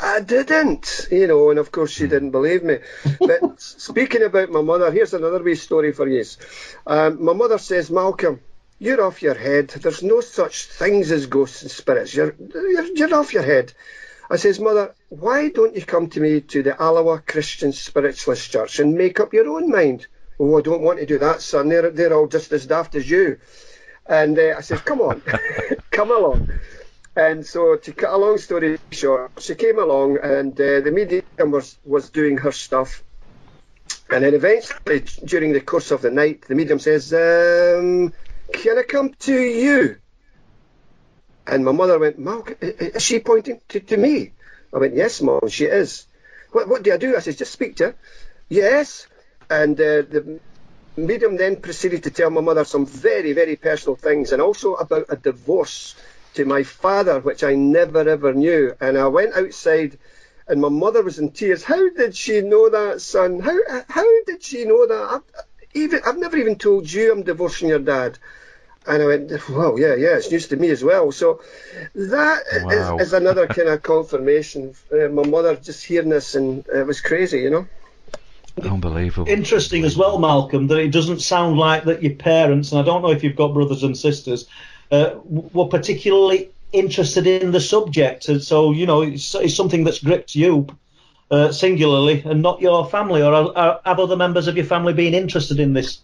I didn't." And of course she didn't believe me. But speaking about my mother, here's another wee story for you. My mother says, "Malcolm, you're off your head. There's no such things as ghosts and spirits. You're off your head." I says, "Mother, why don't you come to me to the Alloa Christian Spiritualist Church and make up your own mind?" "Oh, I don't want to do that, son. They're all just as daft as you." And I says, "Come on, come along." And so, to cut a long story short, she came along, and the medium was doing her stuff. And then eventually, during the course of the night, the medium says, "Can I come to you?" And my mother went, "Malcolm, is she pointing to me?" I went, "Yes, Mom, she is." What do I do?" I says, "Just speak to her." "Yes." And the medium then proceeded to tell my mother some very, very personal things, and also about a divorce to my father, which I never ever knew. And I went outside, and my mother was in tears. "How did she know that, son? How did she know that? I've never even told you I'm divorcing your dad." And I went, "Well, yeah, it's news to me as well." So that is another kind of confirmation. My mother just hearing this, and it was crazy, Unbelievable. Interesting as well, Malcolm, that it doesn't sound like that your parents, and I don't know if you've got brothers and sisters, were particularly interested in the subject. And so, it's something that's gripped you singularly and not your family. Or have other members of your family been interested in this?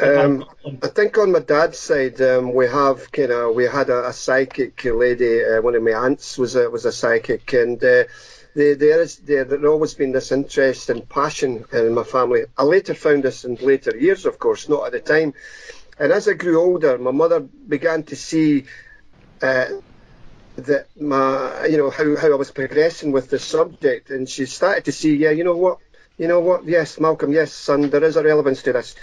I think on my dad's side, we had a psychic lady. One of my aunts was a psychic, and there'd always been this interest and passion in my family. I later found this in later years, of course, not at the time. And as I grew older, my mother began to see that how I was progressing with the subject, and she started to see, you know what, yes, Malcolm, yes, son, there is a relevance to this.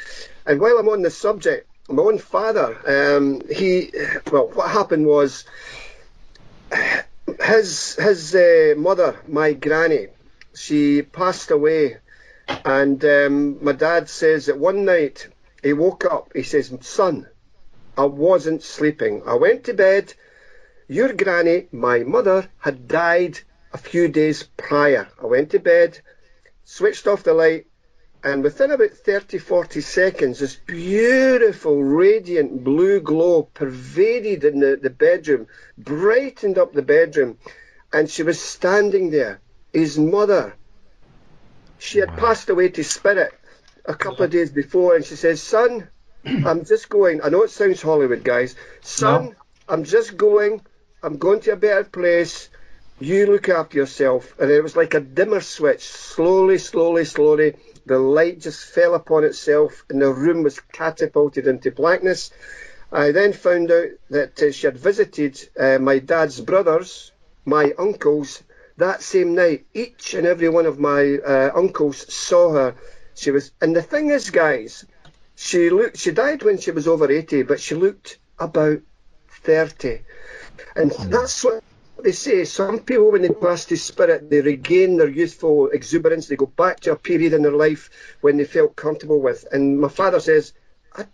And while I'm on this subject, my own father, what happened was, his mother, my granny, she passed away, and my dad says that one night he woke up, he says, "Son, I wasn't sleeping. I went to bed. Your granny, my mother, had died a few days prior. I went to bed, switched off the light, and within about 30-40 seconds, this beautiful, radiant blue glow pervaded in the bedroom, brightened up the bedroom, and she was standing there, his mother. She had passed away to spirit a couple of days before, and she says, "Son, I'm just going." I know it sounds Hollywood, guys. "Son, no. I'm just going. I'm going to a better place. You look after yourself." And it was like a dimmer switch. Slowly, the light just fell upon itself, and the room was catapulted into blackness. I then found out that she had visited my dad's brothers, my uncles, that same night. Each and every one of my uncles saw her. And the thing is, guys, she died when she was over 80, but she looked about 30. And that's what they say. Some people, when they pass to spirit, they regain their youthful exuberance. They go back to a period in their life when they felt comfortable with. And my father says, I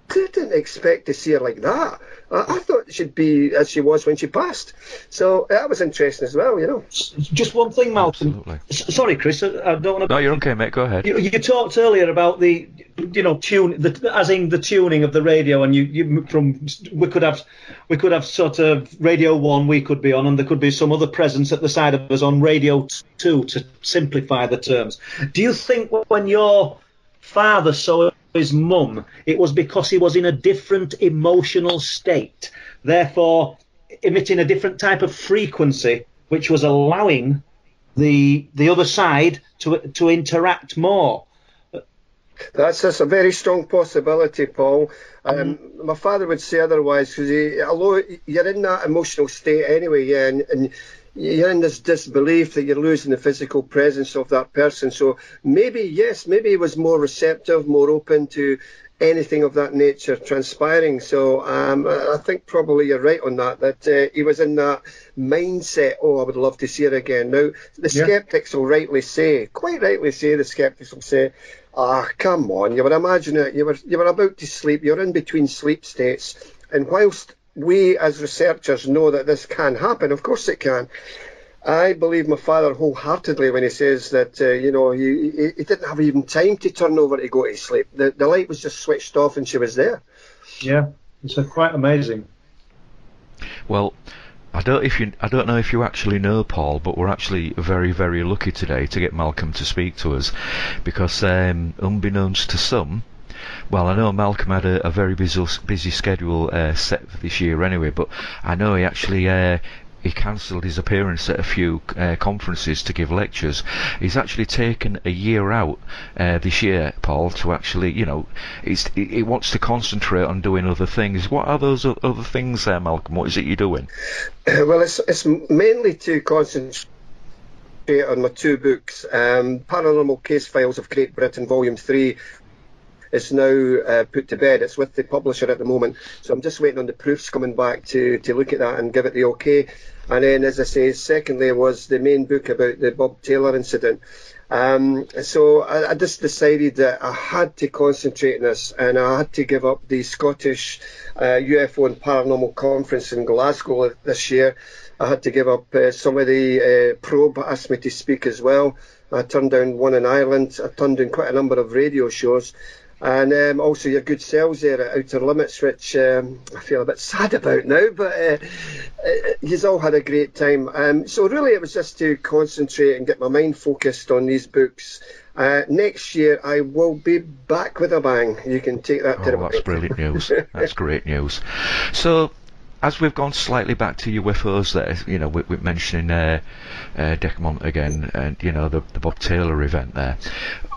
didn't expect to see her like that. I thought she'd be as she was when she passed. So that was interesting as well, you know. Just one thing, Malcolm. Absolutely. Sorry, Chris, I don't want to... No, you're okay, mate. Go ahead. You talked earlier about the, as in the tuning of the radio, and we could have sort of Radio 1 we could be on, and there could be some other presence at the side of us on Radio 2 to simplify the terms. Do you think when your father saw his mum, it was because he was in a different emotional state, therefore emitting a different type of frequency, which was allowing the other side to interact more? That's a very strong possibility, Paul. My father would say otherwise, because although you're in that emotional state anyway, yeah, and you're in this disbelief that you're losing the physical presence of that person. So maybe he was more receptive, more open to anything of that nature transpiring. So I think probably you're right on that he was in that mindset, I would love to see her again. Now, the sceptics will quite rightly say, come on, you would imagine it. You were about to sleep, you're in between sleep states, and whilst we as researchers know that this can happen, of course it can, I believe my father wholeheartedly when he says that he didn't have even time to turn over to go to sleep. The light was just switched off and she was there. Yeah, it's quite amazing. Well, I don't know if you actually know, Paul, but we're actually very, very lucky today to get Malcolm to speak to us, because unbeknownst to some, well, I know Malcolm had a very busy schedule set for this year anyway, but I know he actually he cancelled his appearance at a few conferences to give lectures. He's actually taken a year out this year, Paul, to actually, he wants to concentrate on doing other things. What are those other things there, Malcolm? What is it you're doing? Well, it's mainly to concentrate on my two books. Paranormal Case Files of Great Britain, Volume 3, is now put to bed. It's with the publisher at the moment, so I'm just waiting on the proofs coming back to look at that and give it the okay. And then, as I say, secondly was the main book about the Bob Taylor incident. So I just decided that I had to concentrate on this, and I had to give up the Scottish UFO and Paranormal Conference in Glasgow this year. I had to give up some of the Probe asked me to speak as well. I turned down one in Ireland. I turned down quite a number of radio shows. And also your good selves there at Outer Limits, which I feel a bit sad about now, but you've all had a great time. So really it was just to concentrate and get my mind focused on these books. Next year I will be back with a bang. You can take that to the bank. That's brilliant news. That's great news. So, as we've gone slightly back to UFOs there, we're mentioning Decamont again, and, the Bob Taylor event there.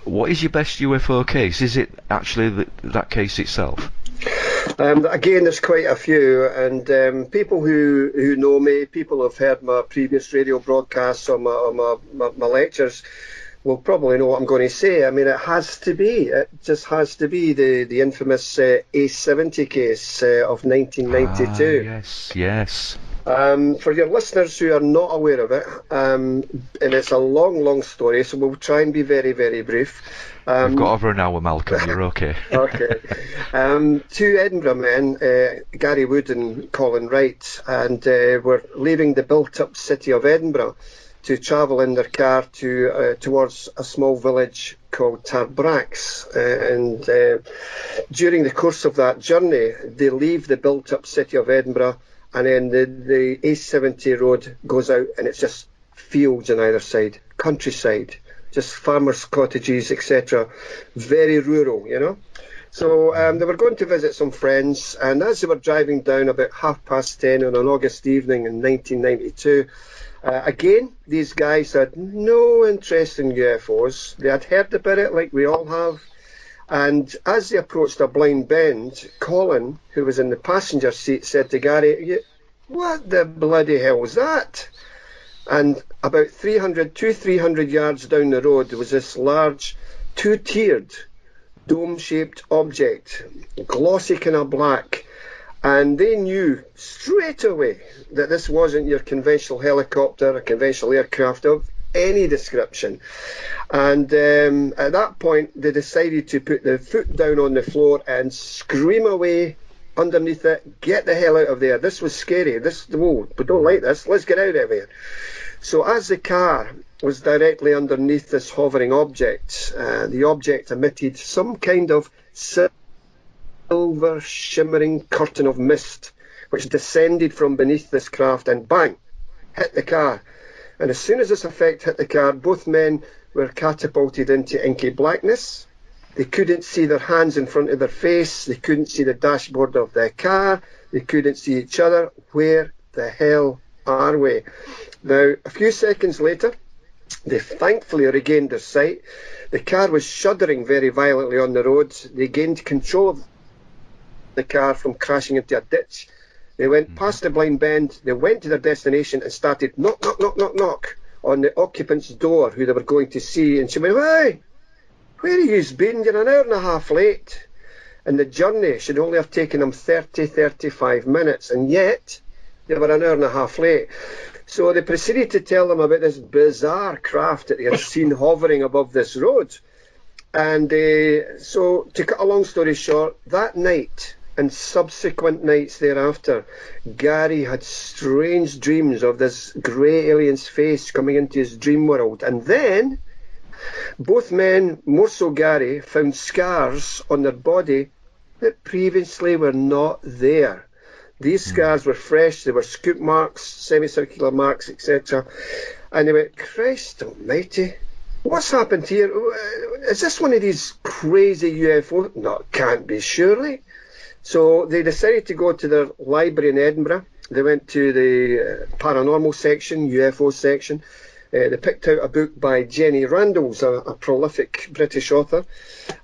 What is your best UFO case? Is it actually that case itself? Again, there's quite a few, and people who know me, people who've heard my previous radio broadcasts or my lectures, will probably know what I'm going to say. I mean, it just has to be the infamous A70 case of 1992. Yes. For your listeners who are not aware of it, and it's a long story, so we'll try and be very, very brief. We've got over an hour, Malcolm. You're okay. Okay. Two Edinburgh men, Gary Wood and Colin Wright, and were leaving the built-up city of Edinburgh to travel in their car towards a small village called Tarbrax. And during the course of that journey, they leave the built-up city of Edinburgh, and then the A70 road goes out, and it's just fields on either side, countryside, just farmers' cottages, etc. Very rural, So they were going to visit some friends, and as they were driving down about 10:30 on an August evening in 1992, again, these guys had no interest in UFOs. They had heard about it like we all have. And as they approached a blind bend, Colin, who was in the passenger seat, said to Gary, "What the bloody hell was that?" And about 300 yards down the road, there was this large, two-tiered, dome-shaped object, glossy kind of black. And they knew straight away that this wasn't your conventional helicopter or conventional aircraft of any description. And at that point, they decided to put their foot down on the floor and scream away underneath it, get the hell out of there. This was scary. Whoa, we don't like this. Let's get out of here. So as the car was directly underneath this hovering object, the object emitted some kind of silver shimmering curtain of mist, which descended from beneath this craft and bang, hit the car. And as soon as this effect hit the car, both men were catapulted into inky blackness. They couldn't see their hands in front of their face. They couldn't see the dashboard of their car. They couldn't see each other. Where the hell are we? Now, a few seconds later, they thankfully regained their sight. The car was shuddering very violently on the road. They gained control of the car from crashing into a ditch. They went past the blind bend. They went to their destination and started knock, knock, knock, knock, knock on the occupant's door who they were going to see. And she went, "Hey, where have you been? You're an hour and a half late." And the journey should only have taken them 35 minutes, and yet they were an hour and a half late. So they proceeded to tell them about this bizarre craft that they had seen hovering above this road. And so, to cut a long story short, that night and subsequent nights thereafter, Gary had strange dreams of this grey alien's face coming into his dream world. And then both men, more so Gary, found scars on their body that previously were not there. These scars were fresh, they were scoop marks, semicircular marks, etc. And they went, "Christ almighty, what's happened here? Is this one of these crazy UFOs? No, it can't be, surely." So they decided to go to their library in Edinburgh. They went to the paranormal section, UFO section. They picked out a book by Jenny Randalls, a prolific British author,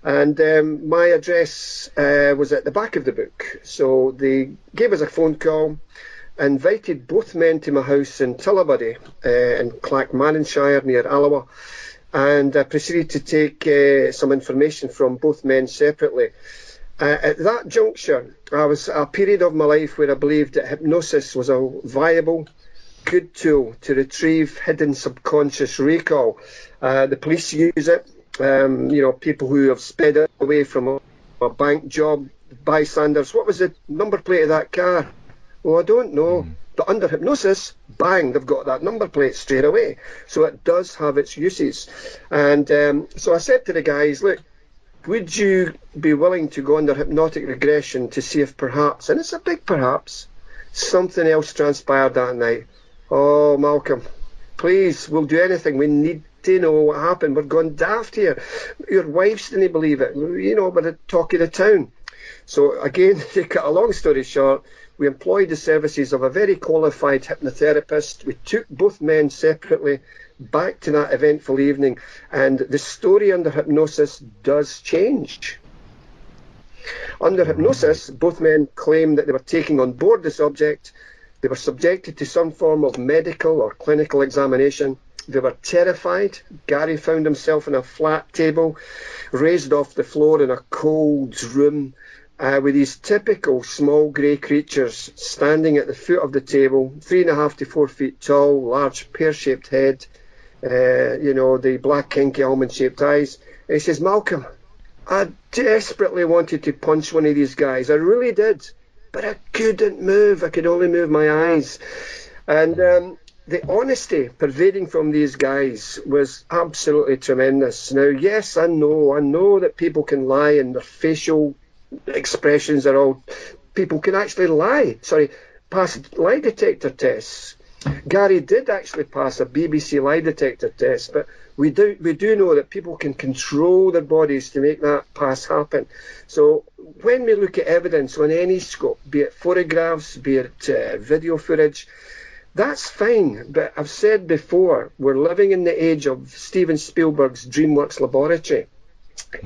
and my address was at the back of the book. So they gave us a phone call, invited both men to my house in Tullabuddy in Clackmannanshire near Alloa, and proceeded to take some information from both men separately. At that juncture, I was at a period of my life where I believed that hypnosis was a viable, good tool to retrieve hidden subconscious recall. The police use it. People who have sped away from a bank job, bystanders. What was the number plate of that car? Well, I don't know. But under hypnosis, bang, they've got that number plate straight away. So it does have its uses. And so I said to the guys, look, would you be willing to go under hypnotic regression to see if perhaps, and it's a big perhaps, something else transpired that night? "Oh, Malcolm, please, we'll do anything. We need to know what happened. We're going daft here. Your wives didn't believe it. We're the talk of the town." So again, to cut a long story short, we employed the services of a very qualified hypnotherapist. We took both men separately back to that eventful evening, and the story under hypnosis does change. Under hypnosis, both men claimed that they were taking on board this object. They were subjected to some form of medical or clinical examination. They were terrified. Gary found himself in a flat table, raised off the floor in a cold room, with these typical small grey creatures standing at the foot of the table, 3.5 to 4 feet tall, large pear-shaped head, the black kinky almond-shaped eyes. And he says, "Malcolm, I desperately wanted to punch one of these guys. I really did. But I couldn't move. I could only move my eyes." And the honesty pervading from these guys was absolutely tremendous. Now, yes, I know that people can lie, and their facial expressions are all... People can actually pass lie detector tests. Gary did actually pass a BBC lie detector test, but we do know that people can control their bodies to make that pass happen. So when we look at evidence on any scope, be it photographs, be it video footage, that's fine. But I've said before, we're living in the age of Steven Spielberg's DreamWorks laboratory.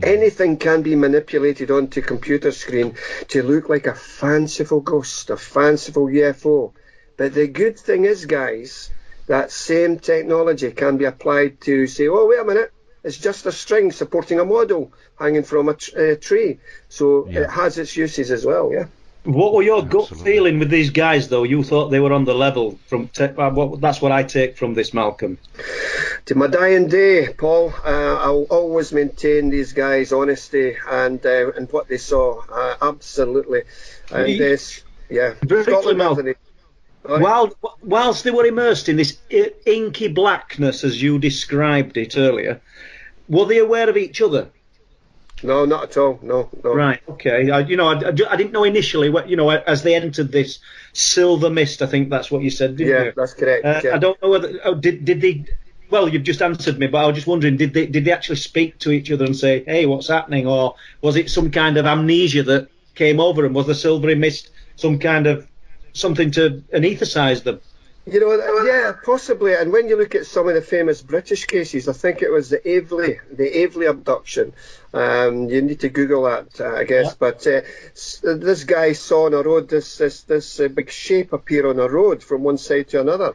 Anything can be manipulated onto a computer screen to look like a fanciful ghost, a fanciful UFO. But the good thing is, guys, that same technology can be applied to say, "Oh, wait a minute, it's just a string supporting a model hanging from a tree." So it has its uses as well, yeah. What were your gut Absolutely. feeling with these guys, though? You thought they were on the level. That's what I take from this, Malcolm. To my dying day, Paul, I'll always maintain these guys' honesty and what they saw. Absolutely. And yeah, Briefly, Scotland Malcolm, have the. whilst they were immersed in this inky blackness, as you described it earlier, were they aware of each other? No, not at all. No, no. Right. Okay. I didn't know initially. As they entered this silver mist, I think that's what you said, didn't Yeah, you? that's correct. Yeah. I don't know whether did they. Well, you've just answered me, but I was just wondering, did they actually speak to each other and say, "Hey, what's happening?" Or was it some kind of amnesia that came over them? Was the silvery mist some kind of something to anaesthetize them? You know, yeah, possibly. And when you look at some of the famous British cases, I think it was the Aveley abduction. You need to Google that, I guess. Yeah. But this guy saw on a road this big shape appear on a road from one side to another.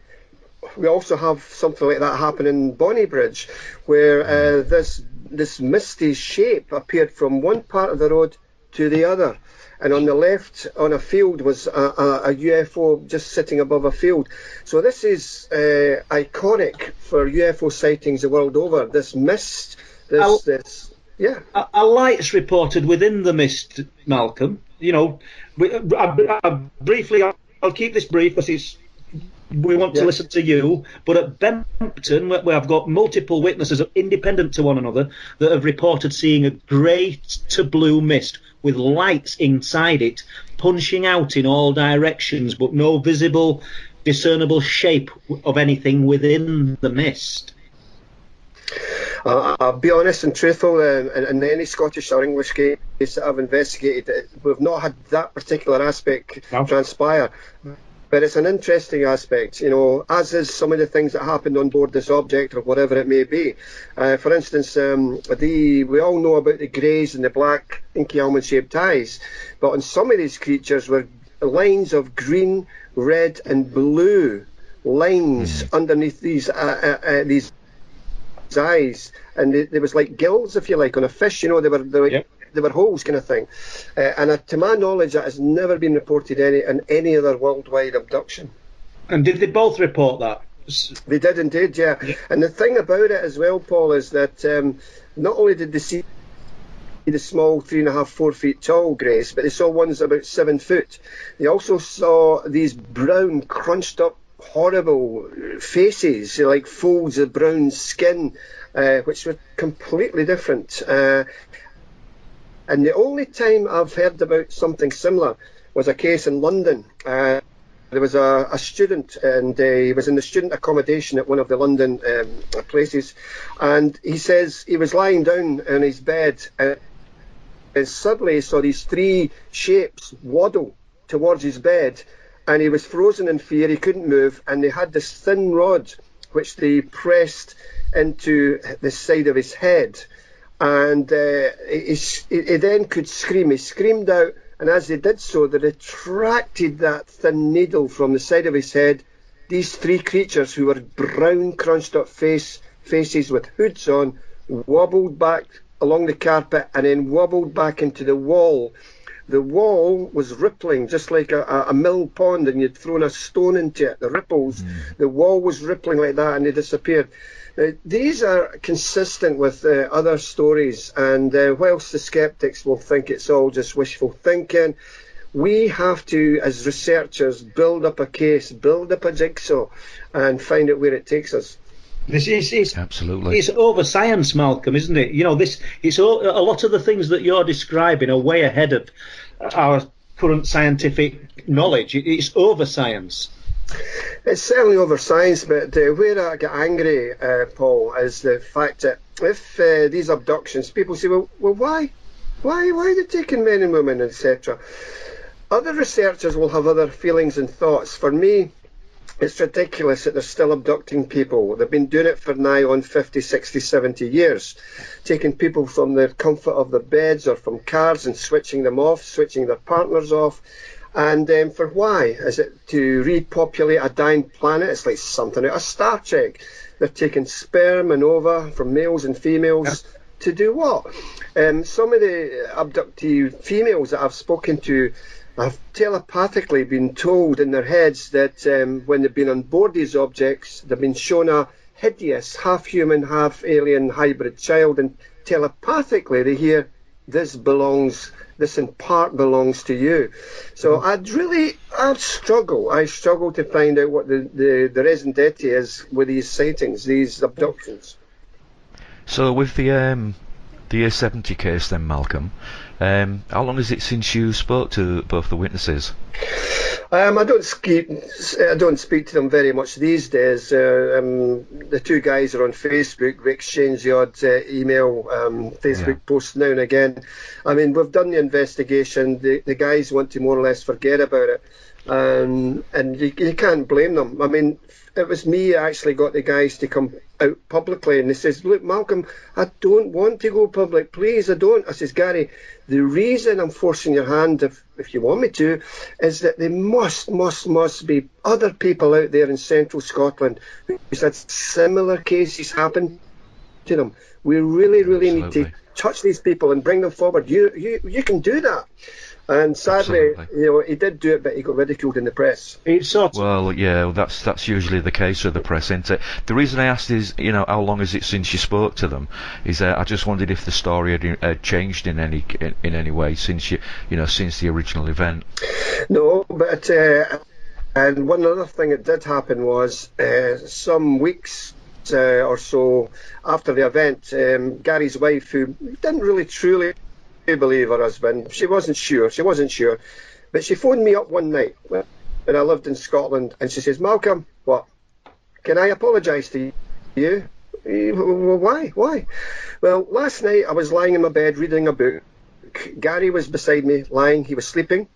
We also have something like that happen in Bonnybridge, where this misty shape appeared from one part of the road to the other. And on the left, on a field, was a UFO just sitting above a field. So this is iconic for UFO sightings the world over. This mist, yeah. A light's reported within the mist, Malcolm. You know, briefly, I'll keep this brief because we want to listen to you. But at Bempton, where I've got multiple witnesses independent to one another that have reported seeing a grey to blue mist with lights inside it, punching out in all directions, but no visible, discernible shape of anything within the mist. I'll be honest and truthful, in any Scottish or English case that I've investigated, we've not had that particular aspect transpire. But it's an interesting aspect, you know, as is some of the things that happened on board this object or whatever it may be. For instance, we all know about the greys and the black inky almond-shaped eyes, but on some of these creatures were lines of green, red and blue lines underneath these eyes, and there was like gills, if you like, on a fish. You know, they were holes, kind of thing. And to my knowledge, that has never been reported in any other worldwide abduction. And did they both report that? They did indeed, yeah. And the thing about it as well, Paul, is that not only did they see the small 3.5, 4 feet tall greys, but they saw ones about 7 foot. They also saw these brown, crunched up, horrible faces, like folds of brown skin, which were completely different. And the only time I've heard about something similar was a case in London. There was a student, and he was in the student accommodation at one of the London places, and he says he was lying down on his bed, and suddenly he saw these 3 shapes waddle towards his bed, and he was frozen in fear. He couldn't move, and they had this thin rod which they pressed into the side of his head. And he then could scream. He screamed out, and as they did so, they retracted that thin needle from the side of his head. These 3 creatures, who were brown, crunched up faces with hoods on, wobbled back along the carpet and then wobbled back into the wall. The wall was rippling, just like a mill pond, and you'd thrown a stone into it. The ripples, the wall was rippling like that, and they disappeared. These are consistent with other stories, and whilst the skeptics will think it's all just wishful thinking, we have to, as researchers, build up a case, build up a jigsaw, and find out where it takes us. This is absolutely. It's over science, Malcolm, isn't it? You know, it's a lot of the things that you're describing are way ahead of our current scientific knowledge. It's over science. It's certainly over science, but where I get angry, Paul, is the fact that if these abductions, people say, well, why are they taking men and women, etc. Other researchers will have other feelings and thoughts. For me, it's ridiculous that they're still abducting people. They've been doing it for nigh on 50, 60, 70 years, taking people from the comfort of their beds or from cars and switching them off, switching their partners off. And for why? Is it to repopulate a dying planet? It's like something out of Star Trek. They're taking sperm and ova from males and females to do what? Some of the abductee females that I've spoken to have telepathically been told in their heads that when they've been on board these objects, they've been shown a hideous, half-human, half-alien hybrid child, and telepathically they hear, this in part belongs to you. So I struggle to find out what the raison d'etre is with these sightings, these abductions. So with the A70 case then, Malcolm, how long is it since you spoke to both the witnesses? I don't speak to them very much these days. The two guys are on Facebook. We exchange the odd email, Facebook post now and again. I mean, we've done the investigation. The guys want to more or less forget about it, and you can't blame them. I mean, it was me who actually got the guys to come out publicly, and they says, look, Malcolm, I don't want to go public, please, I don't. I says, Gary, the reason I'm forcing your hand, if you want me to, is that there must be other people out there in central Scotland who's had similar cases happen to them. We really need to touch these people and bring them forward. You can do that. And sadly, he did do it, but he got ridiculed in the press. Well, yeah, that's usually the case with the press, isn't it? The reason I asked is, how long is it since you spoke to them? Is I just wondered if the story had changed in any way since since the original event. No, but and one other thing that did happen was some weeks or so after the event, Gary's wife, who didn't really truly believe her husband, she wasn't sure, but she phoned me up one night when I lived in Scotland, and she says, Malcolm, what, can I apologise to you? Well, why? Well, last night I was lying in my bed reading a book. Gary was beside me lying, he was sleeping,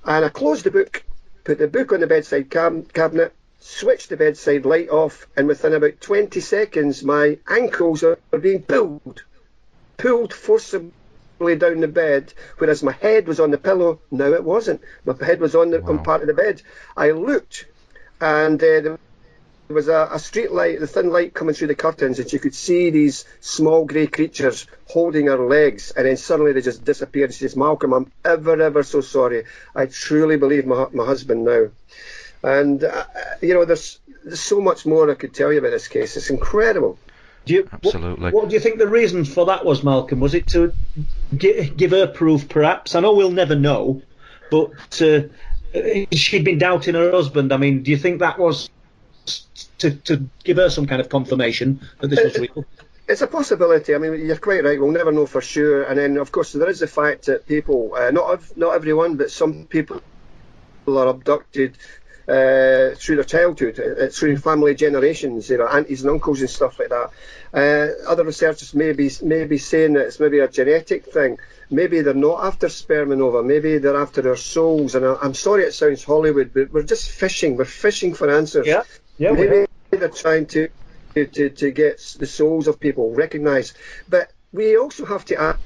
and I closed the book, put the book on the bedside cabinet, switched the bedside light off, and within about 20 seconds my ankles are being pulled forcibly down the bed, whereas my head was on the pillow. Now it wasn't. My head was on part of the bed. I looked, and there was a street light, the thin light coming through the curtains, and you could see these small grey creatures holding her legs, and then suddenly they just disappeared. She says, Malcolm, I'm ever so sorry. I truly believe my husband now. And there's so much more I could tell you about this case. It's incredible. Absolutely. What do you think the reason for that was, Malcolm? Was it to give her proof, perhaps? I know we'll never know, but she'd been doubting her husband. I mean, do you think that was to give her some kind of confirmation that this was real? It's a possibility. I mean, you're quite right. We'll never know for sure. And then, of course, there is the fact that people, not everyone, but some people are abducted through their childhood, through family generations, aunties and uncles and stuff like that. Other researchers may be saying that it's maybe a genetic thing. Maybe they're not after sperm and ova. Maybe they're after their souls. And I'm sorry it sounds Hollywood, but we're just fishing. We're fishing for answers. Yeah. Maybe they're trying to get the souls of people recognised. But we also have to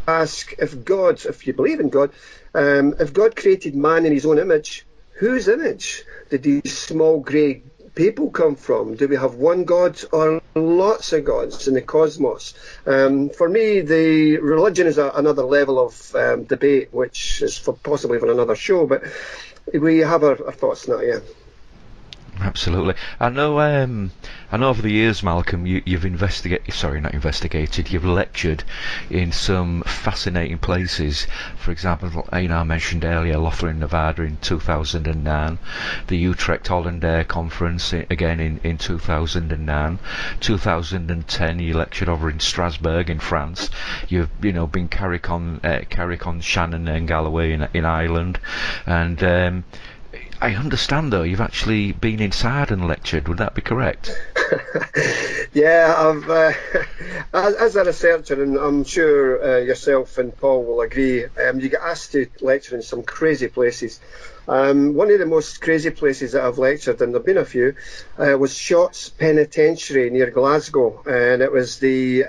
ask if you believe in God, if God created man in his own image, whose image did these small grey people come from? Do we have one God or lots of gods in the cosmos? For me, the religion is another level of debate, which is possibly for another show, but we have our thoughts on that, yeah. Absolutely. I know over the years, Malcolm, you've lectured in some fascinating places. For example, I mentioned earlier Lothar, Nevada in 2009, the Utrecht Holland Air Conference again in 2009, 2010 you lectured over in Strasbourg in France. You've been Carrick-on Shannon and Galloway in Ireland, and I understand, though, you've actually been inside and lectured. Would that be correct? Yeah, I've as a researcher, and I'm sure yourself and Paul will agree, you get asked to lecture in some crazy places. One of the most crazy places that I've lectured, and there've been a few, was Shotts Penitentiary near Glasgow, and it was the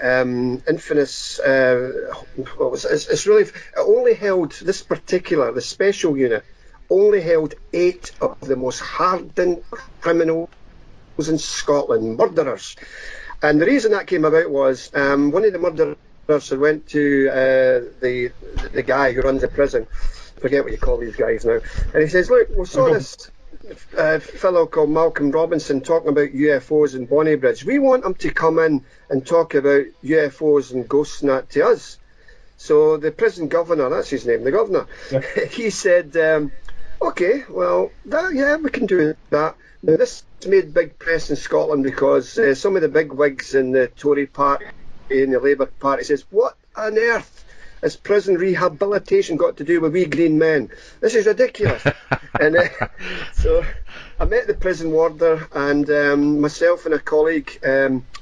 infamous. It's really, it only held the special unit. Only held 8 of the most hardened criminals in Scotland, murderers. And the reason that came about was one of the murderers went to the guy who runs the prison forget what you call these guys now. And he says, look, we saw this fellow called Malcolm Robinson talking about UFOs in Bonnybridge. We want him to come in and talk about UFOs and ghosts and that to us. So the prison governor, that's his name, the governor, he said, okay, well, we can do that. Now, this made big press in Scotland because some of the big wigs in the Tory party and the Labour party says, what on earth has prison rehabilitation got to do with we green men? This is ridiculous. And so I met the prison warder, and myself and a colleague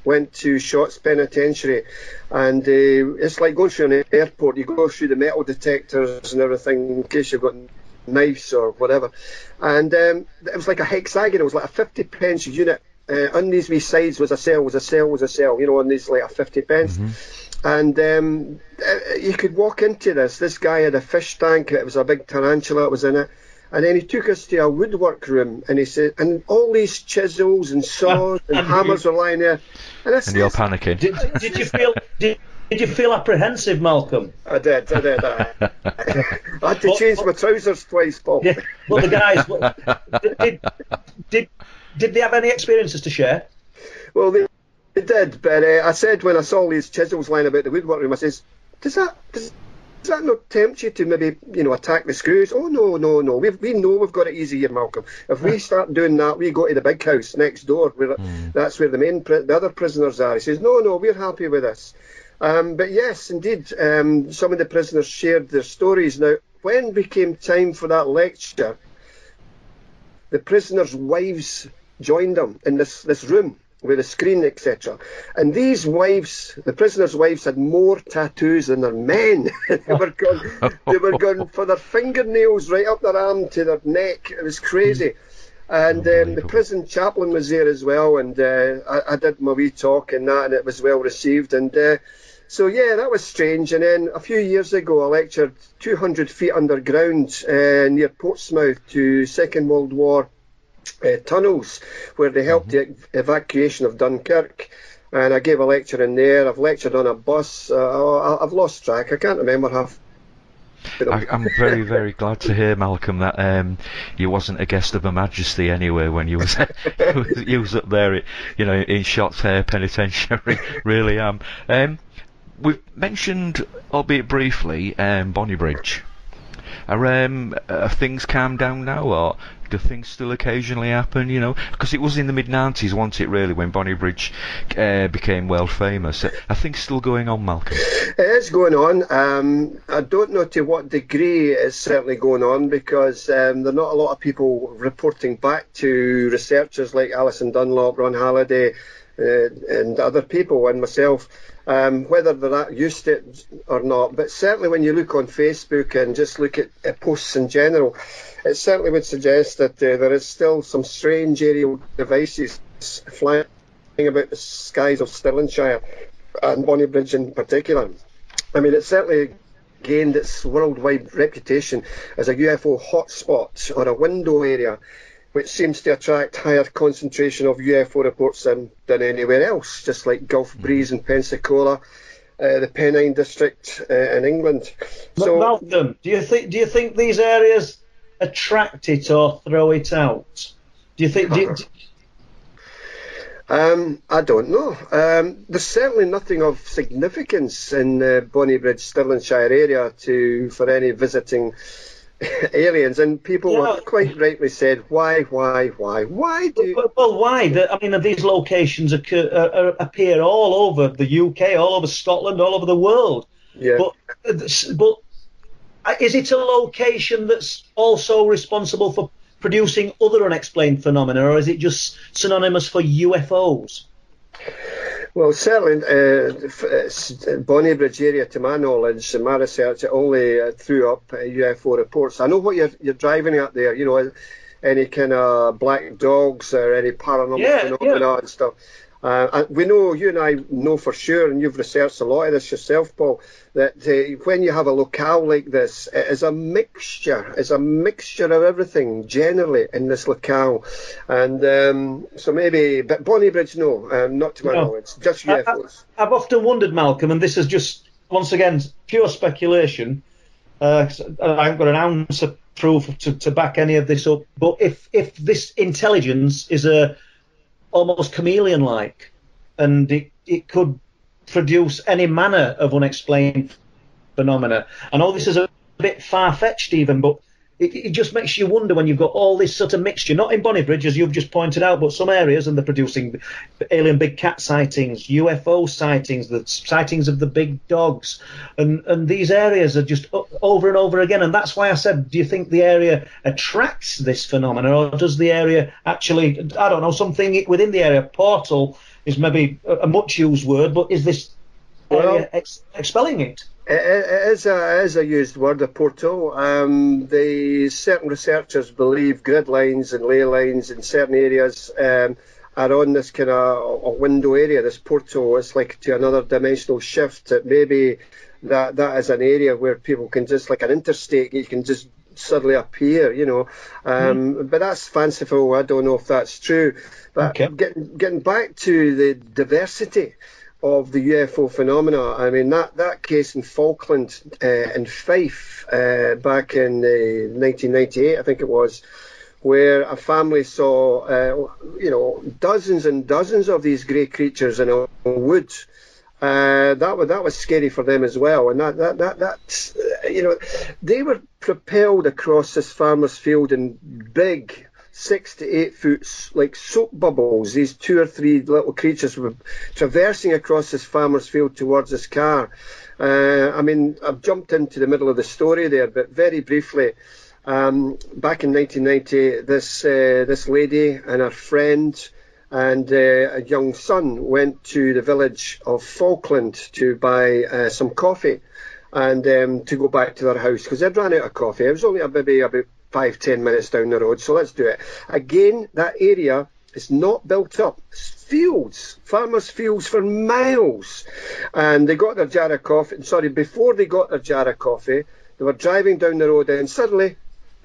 went to Shotts Penitentiary, and it's like going through an airport. You go through the metal detectors and everything in case you've got knives or whatever, and it was like a hexagon. It was like a 50 pence unit. On these wee sides was a cell, you know, on these like a 50 pence. And you could walk into this guy had a fish tank. It was a big tarantula that was in it. And then he took us to a woodwork room, and he said, and all these chisels and saws and hammers were lying there. And you're panicking. Did you feel apprehensive, Malcolm? I did. I had to change my trousers twice, Paul. Yeah. Well, the guys, did they have any experiences to share? Well, they did, but I said when I saw these chisels lying about the woodwork room, I says, does that not tempt you to maybe, you know, attack the screws? Oh, no. We know we've got it easy here, Malcolm. If we start doing that, we go to the big house next door. That's where the other prisoners are. He says, no, we're happy with this. But yes, indeed, some of the prisoners shared their stories. Now, when it came time for that lecture, the prisoners' wives joined them in this room with a screen, etc. And these wives, the prisoners' wives, had more tattoos than their men. They were going for their fingernails right up their arm to their neck. It was crazy. And the prison chaplain was there as well, and I did my wee talk and that, and it was well received. And so, yeah, that was strange. And then a few years ago, I lectured 200 feet underground near Portsmouth to Second World War tunnels, where they helped the evacuation of Dunkirk. And I gave a lecture in there. I've lectured on a bus. I've lost track. I can't remember half. I'm very, very glad to hear, Malcolm, that you wasn't a guest of Her Majesty anyway when you was you was up there, in Shotts Penitentiary. Really am. We've mentioned, albeit briefly, Bonnybridge. Are things calmed down now, or do things still occasionally happen? Because it was in the mid-90s, wasn't it, really, when Bonnybridge became world famous. Are things still going on, Malcolm? It is going on. I don't know to what degree it's certainly going on, because there are not a lot of people reporting back to researchers like Alison Dunlop, Ron Halliday, and other people, and myself, whether they're that used to it or not. But certainly when you look on Facebook and just look at posts in general, it certainly would suggest that there is still some strange aerial devices flying about the skies of Stirlingshire, and Bonnybridge in particular. I mean, it certainly gained its worldwide reputation as a UFO hotspot, or a window area, which seems to attract higher concentration of UFO reports than anywhere else, just like Gulf Breeze in Pensacola, the Pennine District in England. So, Malcolm, do you think these areas attract it or throw it out? Do you think? I don't know. There's certainly nothing of significance in the Bonnybridge, Stirlingshire area for any visiting aliens, and people have quite rightly said, why? Why these locations appear all over the UK, all over Scotland, all over the world. Yeah. But is it a location that's also responsible for producing other unexplained phenomena, or is it just synonymous for UFOs? Well, certainly Bonnybridge area, to my knowledge, in my research, it only threw up UFO reports. I know what you're driving at there, any kind of black dogs or any paranormal phenomena and stuff. We know, you and I know for sure, and you've researched a lot of this yourself, Paul, that when you have a locale like this, it is a mixture. It's a mixture of everything, generally, in this locale. And so maybe, but Bonnybridge, no, not to my knowledge, just UFOs. I've often wondered, Malcolm, and this is just, once again, pure speculation, I haven't got an ounce of proof to back any of this up. But if this intelligence is almost chameleon-like, and it could produce any manner of unexplained phenomena. I know this is a bit far-fetched even, but it just makes you wonder when you've got all this sort of mixture, not in Bonnybridge, as you've just pointed out, but some areas, and they're producing alien big cat sightings, UFO sightings, the sightings of the big dogs, and these areas are just over and over again. And that's why I said, do you think the area attracts this phenomenon, or does the area actually, I don't know, something within the area, portal is maybe a much-used word, but is this area expelling it? It is a used word, a portal. Certain researchers believe grid lines and ley lines in certain areas are on this kind of a window area, this portal. It's like to another dimensional shift. That maybe that is an area where people can just, like an interstate, you can just suddenly appear, you know. But that's fanciful. I don't know if that's true. But getting back to the diversity of the UFO phenomena. I mean, that case in Falkland in Fife back in 1998, I think it was, where a family saw, dozens and dozens of these grey creatures in a wood. That was scary for them as well, and that's they were propelled across this farmer's field in big 6 to 8 foot like soap bubbles. These 2 or 3 little creatures were traversing across this farmer's field towards this car. I mean, I've jumped into the middle of the story there, but very briefly, back in 1990, this lady and her friend and a young son went to the village of Falkland to buy some coffee and to go back to their house because they'd run out of coffee. It was only maybe about 5-10 minutes down the road, so let's do it. Again, that area is not built up. It's fields, farmers' fields for miles. And they got their jar of coffee. Sorry, before they got their jar of coffee, they were driving down the road and suddenly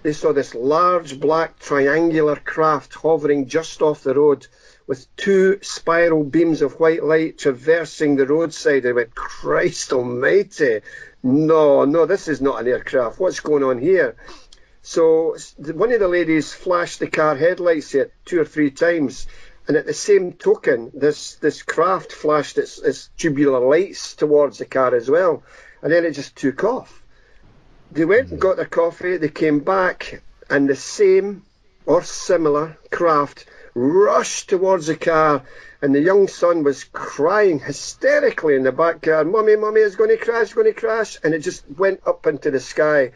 they saw this large black triangular craft hovering just off the road with 2 spiral beams of white light traversing the roadside. They went, Christ almighty, no, this is not an aircraft. What's going on here? So one of the ladies flashed the car headlights at 2 or 3 times, and at the same token, this craft flashed its tubular lights towards the car as well, and then it just took off. They went and got their coffee, they came back, and the same or similar craft rushed towards the car, and the young son was crying hysterically in the backyard, Mummy, it's going to crash, and it just went up into the sky.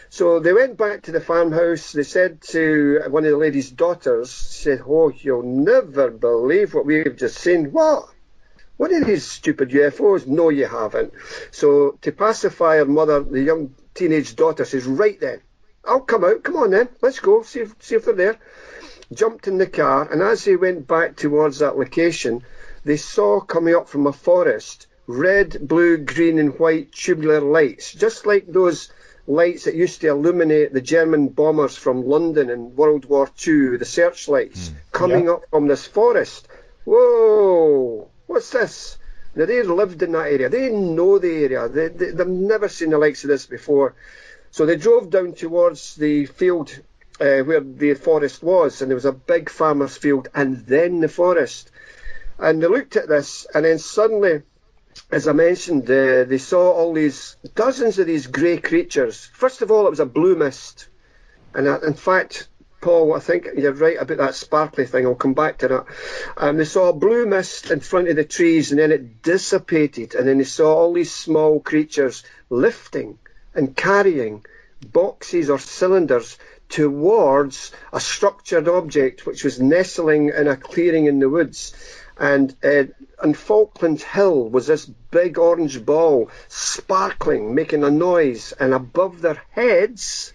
So they went back to the farmhouse. They said to one of the lady's daughters, said, oh, you'll never believe what we've just seen. What? What are these stupid UFOs? No, you haven't. So to pacify her mother, the young teenage daughter says, right then, I'll come out. Come on then, let's go, see if they're there. Jumped in the car, and as they went back towards that location, they saw coming up from a forest red, blue, green and white tubular lights, just like those lights that used to illuminate the German bombers from London in World War II, the searchlights coming up from this forest. Whoa, what's this? Now, they lived in that area. They know the area. They've never seen the likes of this before. So they drove down towards the field where the forest was, and there was a big farmer's field and then the forest. And they looked at this, and then suddenly, as I mentioned, they saw all these, dozens of these grey creatures. First of all, it was a blue mist. And in fact, Paul, I think you're right about that sparkly thing. I'll come back to that. They saw a blue mist in front of the trees, and then it dissipated. And then they saw all these small creatures lifting and carrying boxes or cylinders towards a structured object which was nestling in a clearing in the woods. And on Falkland Hill was this big orange ball sparkling, making a noise, and above their heads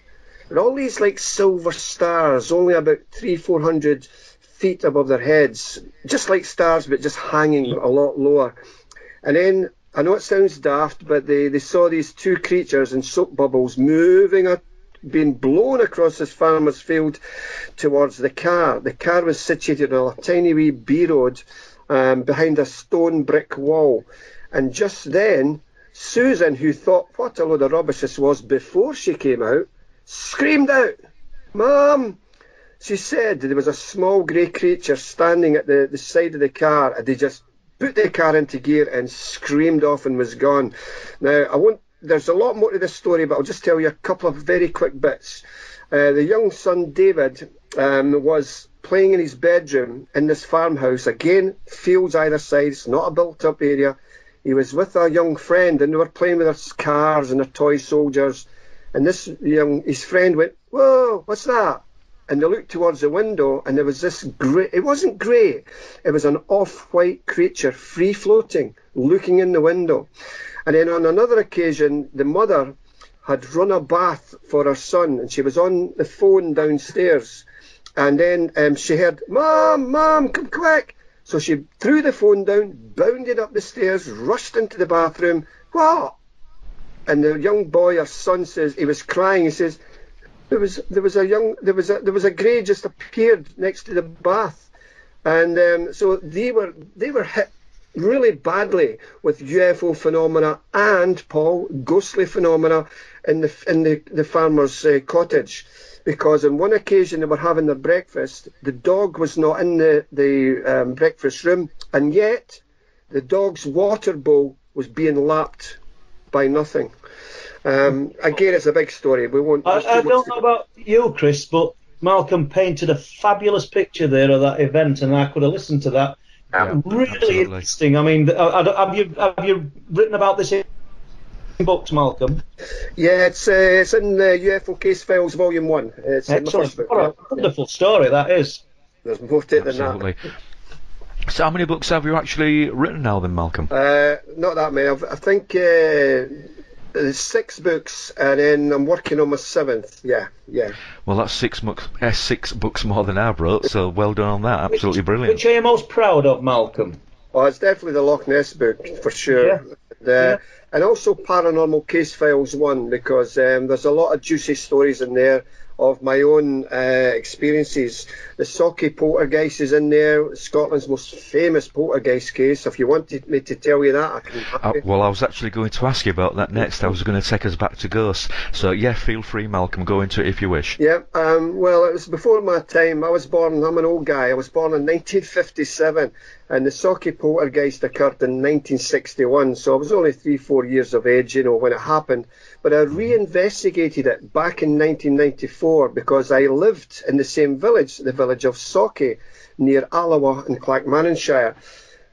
were all these like silver stars, only about 300-400 feet above their heads, just like stars but just hanging a lot lower. And then, I know it sounds daft, but they saw these 2 creatures in soap bubbles moving, being blown across this farmer's field towards the car. The car was situated on a tiny wee B road behind a stone brick wall, and just then Susan, who thought what a load of rubbish this was before she came out, screamed out, "Mum!" She said there was a small grey creature standing at the side of the car, and they just put the car into gear and screamed off and was gone. Now, there's a lot more to this story, but I'll just tell you a couple of very quick bits. The young son, David, was playing in his bedroom in this farmhouse. Again, fields either side. It's not a built-up area. He was with a young friend, and they were playing with their cars and their toy soldiers. And his friend went, "Whoa, what's that?" And they looked towards the window, and there was this grey. It wasn't grey. It was an off-white creature, free-floating, looking in the window. And then on another occasion, the mother had run a bath for her son, and she was on the phone downstairs. And then she heard, "Mom, Mom, come quick." So she threw the phone down, bounded up the stairs, rushed into the bathroom. "What?" And the young boy, her son, says, he was crying. He says, there was a grey just appeared next to the bath. And so they were hit really badly with UFO phenomena and, Paul, ghostly phenomena in the farmer's cottage. Because on one occasion they were having their breakfast, the dog was not in the breakfast room, and yet the dog's water bowl was being lapped by nothing. Again, it's a big story. We won't. I don't know about you, Chris, but Malcolm painted a fabulous picture there of that event, and I could have listened to that. Yeah, really absolutely. Interesting. I mean, have you written about this in books, Malcolm? Yeah, it's in UFO Case Files Volume 1. It's in the first book. What a wonderful story that is. There's more to it than Absolutely. So how many books have you actually written now then, Malcolm? that. Not that many. I think there's 6 books, and then I'm working on my 7th. Yeah. Well, that's 6 books more than I wrote, so well done on that. Absolutely brilliant. Which are you most proud of, Malcolm? Oh, it's definitely the Loch Ness book, for sure. Yeah. And also Paranormal Case Files 1, because there's a lot of juicy stories in there of my own experiences. The Socky poltergeist is in there, Scotland's most famous poltergeist case. If you wanted me to tell you that, I can. Well, I was actually going to ask you about that next. I was going to take us back to ghosts. So, yeah, feel free, Malcolm. Go into it if you wish. Yeah, well, it was before my time. I'm an old guy. I was born in 1957, and the Socky poltergeist occurred in 1961, so I was only 3-4 years of age, when it happened. But I reinvestigated it back in 1994 because I lived in the same village, the village of Socky, near Alloa in Clackmannanshire.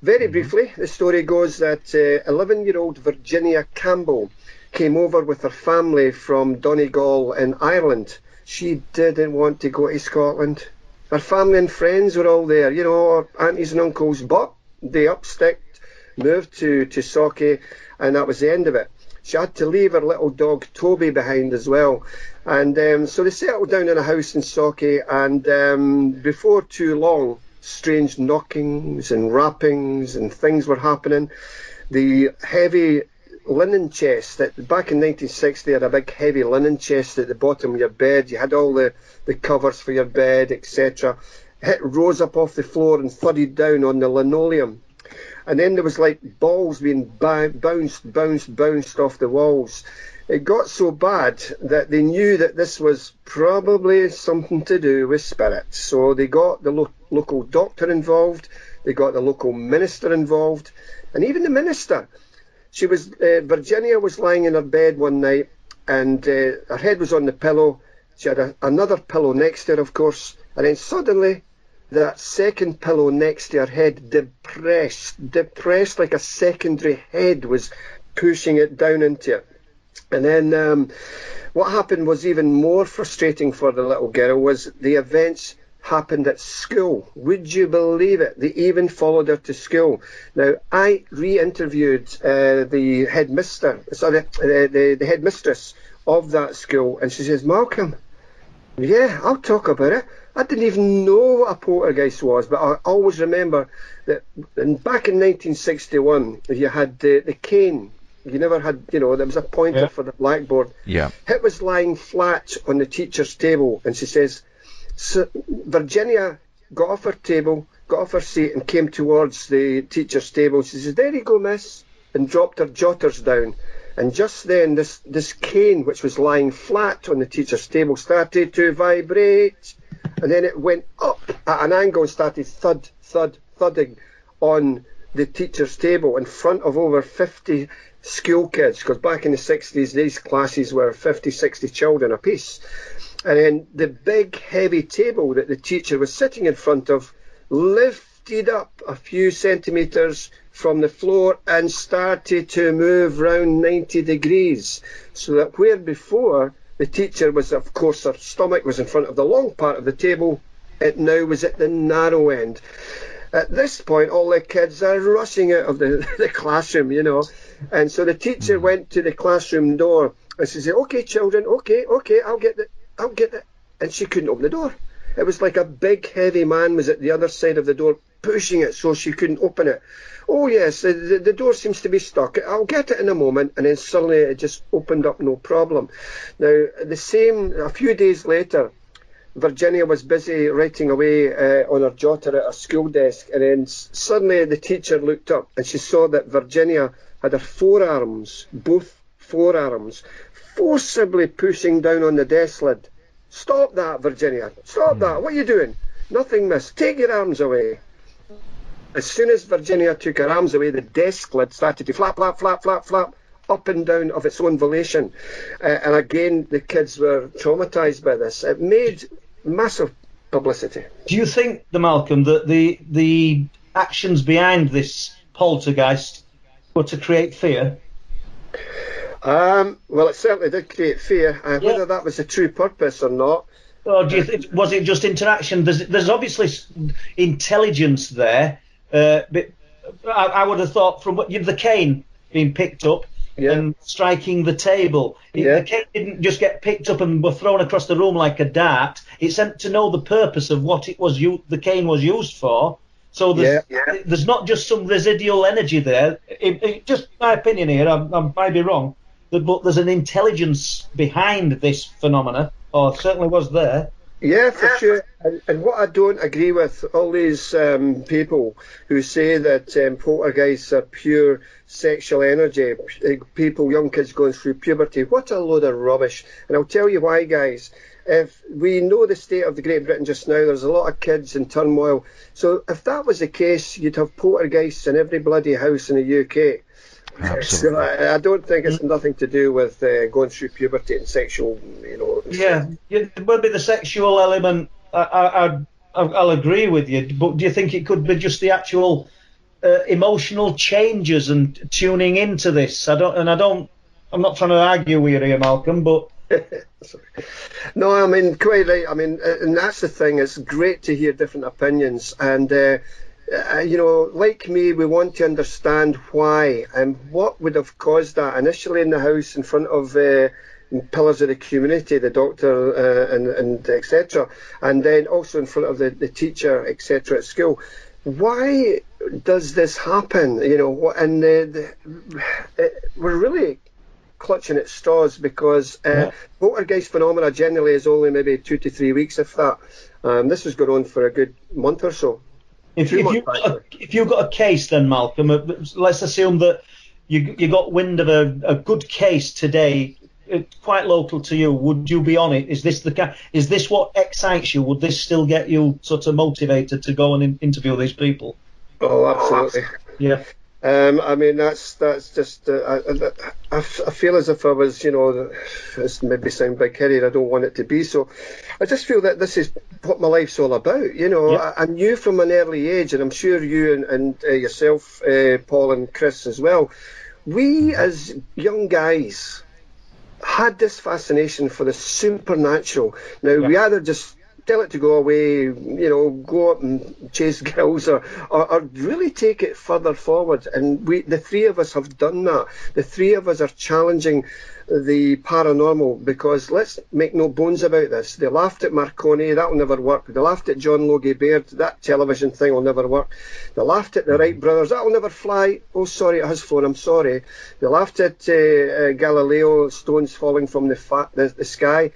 Very briefly, the story goes that 11-year-old Virginia Campbell came over with her family from Donegal in Ireland. She didn't want to go to Scotland. Her family and friends were all there, her aunties and uncles, but they upsticked, moved to Socky, and that was the end of it. She had to leave her little dog Toby behind as well. And so they settled down in a house in Socky, and before too long, strange knockings and rappings and things were happening. The heavy linen chest, that back in 1960 had a big heavy linen chest at the bottom of your bed. You had all the covers for your bed, etc. It rose up off the floor and thudded down on the linoleum. And then there was like balls being bounced off the walls. It got so bad that they knew that this was probably something to do with spirits. So they got the local doctor involved, they got the local minister involved, and even the minister. Virginia was lying in her bed one night, and her head was on the pillow. She had another pillow next to her, of course, and then suddenly that second pillow next to her head depressed like a secondary head was pushing it down into it. And then what happened was even more frustrating for the little girl was the events happened at school. Would you believe it? They even followed her to school. Now, I re-interviewed the headmistress of that school, and she says, "Malcolm, yeah, I'll talk about it. I didn't even know what a poltergeist was, but I always remember that back in 1961, you had the cane. You never had, there was a pointer for the blackboard. Yeah. It was lying flat on the teacher's table, and she says, so Virginia got off her table, got off her seat, and came towards the teacher's table. She says, "There you go, miss." and dropped her jotters down. And just then, this cane, which was lying flat on the teacher's table, started to vibrate. And then it went up at an angle and started thudding on the teacher's table in front of over 50 school kids, because back in the 60s, these classes were 50, 60 children apiece. And then the big, heavy table that the teacher was sitting in front of lifted up a few centimetres from the floor and started to move round 90 degrees. So that where before the teacher was, of course, her stomach was in front of the long part of the table, it now was at the narrow end. At this point, all the kids are rushing out of the classroom, you know. And so the teacher went to the classroom door and she said, "Okay, children, okay, I'll get it. And she couldn't open the door. It was like a big, heavy man was at the other side of the door pushing it so she couldn't open it. "Oh, yes, the door seems to be stuck. I'll get it in a moment." And then suddenly it just opened up, no problem. Now, a few days later, Virginia was busy writing away on her jotter at her school desk, and then suddenly the teacher looked up and she saw that Virginia had her forearms, both forearms, forcibly pushing down on the desk lid. "Stop that, Virginia. Stop that. What are you doing?" "Nothing, miss. Take your arms away." As soon as Virginia took her arms away, the desk lid started to flap, flap, flap, flap, flap, up and down of its own volition. And again, the kids were traumatised by this. It made massive publicity. Do you think, Malcolm, that the actions behind this poltergeist were to create fear? Well, it certainly did create fear. Whether that was the true purpose or not. Or was it just interaction? There's obviously intelligence there. But I would have thought from the cane being picked up and striking the table. The cane didn't just get picked up and were thrown across the room like a dart. It's meant to know the purpose of what it was the cane was used for. So there's not just some residual energy there. Just my opinion here, I might be wrong, but there's an intelligence behind this phenomena, or certainly was there. Yeah, for sure. And what I don't agree with, all these people who say that poltergeists are pure sexual energy, young kids going through puberty, what a load of rubbish. And I'll tell you why, guys. If we know the state of the Great Britain just now, there's a lot of kids in turmoil. So if that was the case, you'd have poltergeists in every bloody house in the UK. Absolutely. So I don't think it's nothing to do with going through puberty and sexual, Yeah, it would be the sexual element. I'll agree with you, but do you think it could be just the actual emotional changes and tuning into this? I'm not trying to argue with you here, Malcolm, but. No, I mean, quite right. I mean, and that's the thing. It's great to hear different opinions, and like me, we want to understand why and what would have caused that. Initially in the house, in front of pillars of the community, the doctor and etc., and then also in front of the teacher, etc., at school. Why does this happen? And we're really clutching at straws because poltergeist phenomena generally is only maybe 2 to 3 weeks, if that. This has gone on for a good month or so. If you've got a case, then Malcolm, let's assume that you got wind of a good case today, quite local to you. Would you be on it? Is this what excites you? Would this still get you sort of motivated to go and interview these people? Oh, absolutely. Yeah. I mean, that's just. I feel as if I was, this maybe sound big-headed. I don't want it to be so. I just feel that this is what my life's all about. I knew from an early age, and I'm sure you and yourself, Paul and Chris as well. We as young guys had this fascination for the supernatural. Now we either just tell it to go away, go up and chase girls, or really take it further forward. And the three of us have done that. The three of us are challenging the paranormal, because let's make no bones about this. They laughed at Marconi, that will never work. They laughed at John Logie Baird, that television thing will never work. They laughed at the Wright brothers, that will never fly. Oh, sorry, it has flown, I'm sorry. They laughed at Galileo, stones falling from the sky.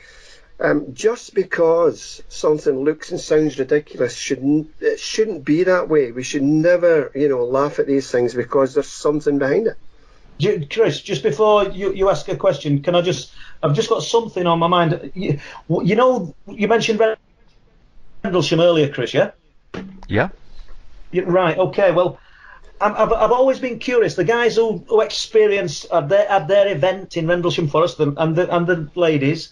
Just because something looks and sounds ridiculous, it shouldn't be that way. We should never, laugh at these things because there's something behind it. Chris, just before you ask a question, I've just got something on my mind. You know, you mentioned Rendlesham earlier, Chris, yeah? Yeah. Right, okay, well, I've always been curious. The guys who experienced at their event in Rendlesham Forest and the ladies,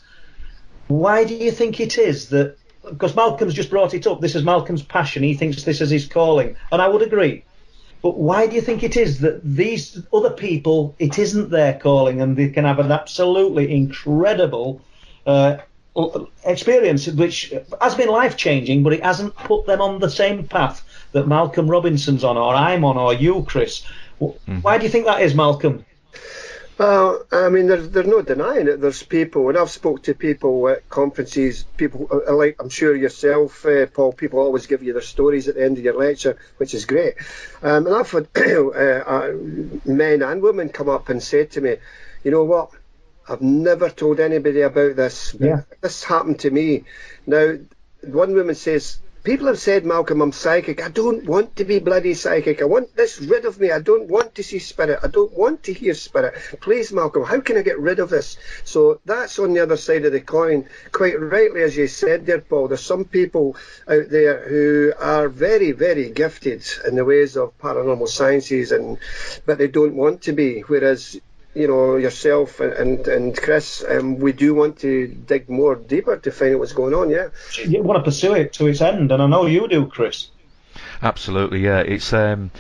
why do you think it is that, because Malcolm's just brought it up, this is Malcolm's passion, he thinks this is his calling, and I would agree. But why do you think it is that these other people, it isn't their calling, and they can have an absolutely incredible experience, which has been life-changing, but it hasn't put them on the same path that Malcolm Robinson's on, or I'm on, or you, Chris? Why do you think that is, Malcolm? Well, I mean, there's no denying it. There's people, and I've spoke to people at conferences, people like, I'm sure yourself, Paul, people always give you their stories at the end of your lecture, which is great. And I've had men and women come up and say to me, you know what, I've never told anybody about this. Yeah. This happened to me. Now, one woman says, people have said, Malcolm, I'm psychic. I don't want to be bloody psychic. I want this rid of me. I don't want to see spirit. I don't want to hear spirit. Please, Malcolm, how can I get rid of this? So that's on the other side of the coin. Quite rightly, as you said there, Paul, there's some people out there who are very, very gifted in the ways of paranormal sciences, but they don't want to be, whereas you know, yourself and Chris, we do want to dig more deeper to find out what's going on, yeah. You want to pursue it to its end, and I know you do, Chris. Absolutely, yeah. It's I mean,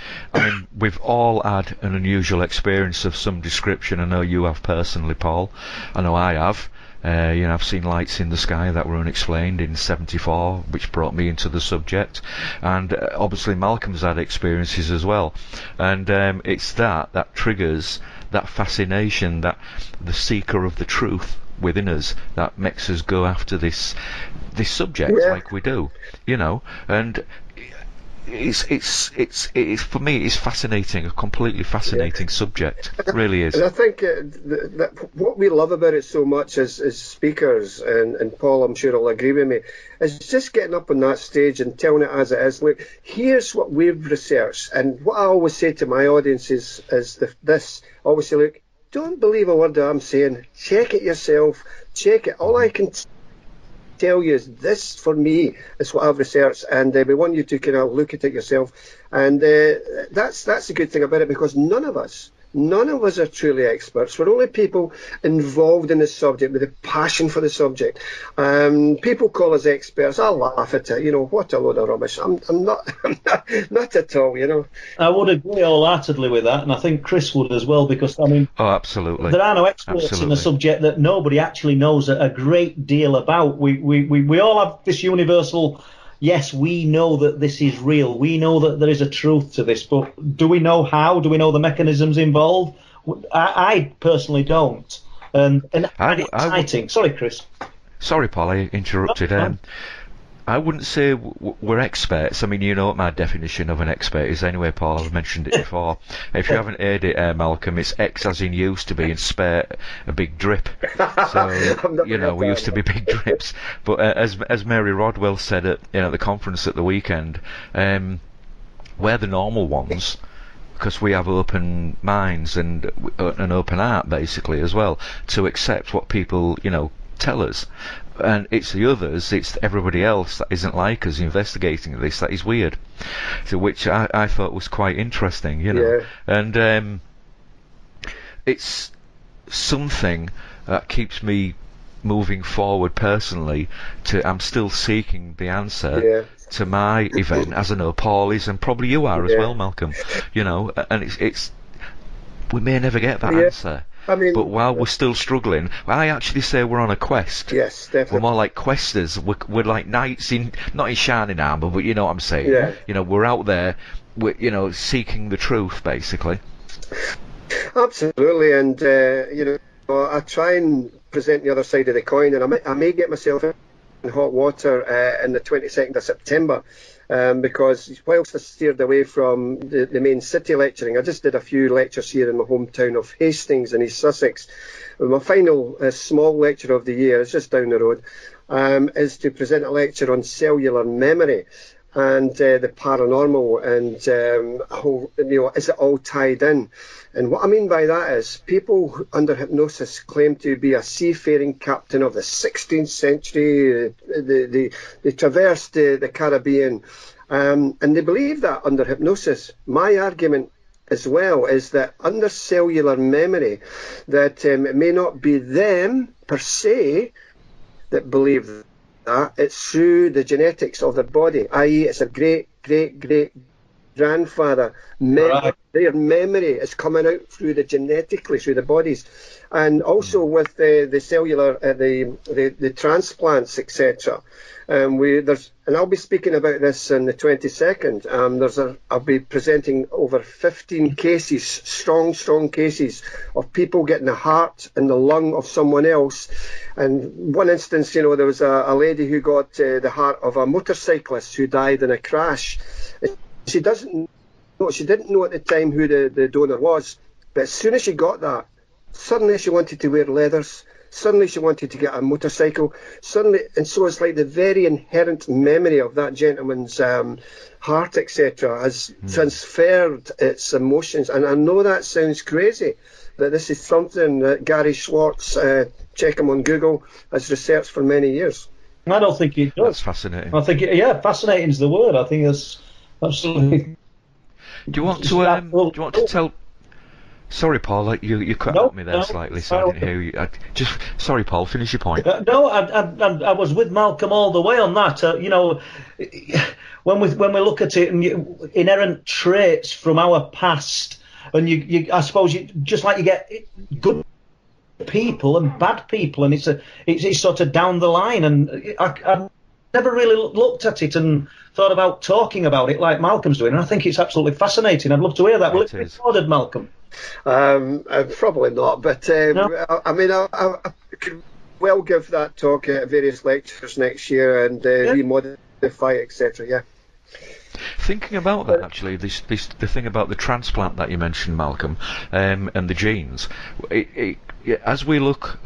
we've all had an unusual experience of some description. I know you have personally, Paul. I know I have. You know, I've seen lights in the sky that were unexplained in '74, which brought me into the subject. And obviously Malcolm's had experiences as well. And it's that triggers that fascination, that the seeker of the truth within us, that makes us go after this subject, yeah, like we do, you know. And it's for me, it's fascinating, a completely fascinating subject. It really is. And I think that what we love about it so much as speakers, and Paul, I'm sure will agree with me, is just getting up on that stage and telling it as it is. Look, here's what we've researched, and what I always say to my audience is this. I always say, look, don't believe a word that I'm saying. Check it yourself. Check it. All I can tell you is this, for me, is what I've researched, and we want you to kind of look at it yourself. And that's the good thing about it, because none of us are truly experts. We're only people involved in the subject with a passion for the subject. People call us experts. I laugh at it. You know, what a load of rubbish. I'm not not at all, you know. I would agree wholeheartedly with that, and I think Chris would as well, because, I mean, oh, absolutely, there are no experts in the subject that nobody actually knows a great deal about. We all have this universal, yes, we know that this is real. We know that there is a truth to this, but do we know how? Do we know the mechanisms involved? I personally don't. And exciting. Sorry, Chris. Sorry, Paul, I interrupted. I wouldn't say we're experts. I mean, you know what my definition of an expert is anyway, Paul. I've mentioned it before. If you haven't heard it, Malcolm, it's X as in used to be, and spare a big drip. So, you know, we used to be big drips. But as Mary Rodwell said at the conference at the weekend, we're the normal ones, because we have open minds and an open heart, basically, as well, to accept what people, tell us. And it's the others, it's everybody else that isn't like us investigating this that is weird. So, which I thought was quite interesting, Yeah. And it's something that keeps me moving forward personally. I'm still seeking the answer to my event, as I know Paul is, and probably you are as well, Malcolm. And it's we may never get that answer. I mean, but while we're still struggling, I actually say we're on a quest. Yes, definitely. We're more like questers. We're like knights not in shining armour, but you know what I'm saying. Yeah. We're out there, we're seeking the truth, basically. Absolutely, and I try and present the other side of the coin, and I may get myself in hot water in the 22nd of September. Because whilst I steered away from the main city lecturing, I just did a few lectures here in my hometown of Hastings in East Sussex. My final small lecture of the year is just down the road, is to present a lecture on cellular memory. and the paranormal, and is it all tied in? And what I mean by that is people under hypnosis claim to be a seafaring captain of the 16th century. They traversed the Caribbean, and they believe that under hypnosis. My argument as well is that under cellular memory, that it may not be them per se that believe that, it's through the genetics of their body, i.e. it's a great grandfather. Right. Their memory is coming out genetically through the bodies, and also with the cellular, the transplants, etc. And I'll be speaking about this on the 22nd. I'll be presenting over 15 cases, strong cases of people getting the heart and the lung of someone else. And one instance, there was a lady who got the heart of a motorcyclist who died in a crash. She didn't know at the time who the donor was, but as soon as she got that, suddenly she wanted to wear leathers. Suddenly she wanted to get a motorcycle. And so it's like the very inherent memory of that gentleman's heart, etc., has transferred its emotions. And I know that sounds crazy, that this is something that Gary Schwartz, check him on Google, has researched for many years. I don't think it does. That's fascinating. I think, fascinating is the word. I think it's absolutely. Do you want to tell? Sorry, Paul, you cut out me there slightly, so I didn't hear you. Sorry, Paul, finish your point. No, I was with Malcolm all the way on that. When we look at it, and inherent traits from our past, and I suppose just like you get good people and bad people, and it's sort of down the line, and I never really looked at it and thought about talking about it like Malcolm's doing, and I think it's absolutely fascinating. I'd love to hear that. Will it be recorded, Malcolm? Probably not, but No? I could well give that talk at various lectures next year and remodify, etc. Yeah. Thinking about that, actually, the thing about the transplant that you mentioned, Malcolm, and the genes, as we look.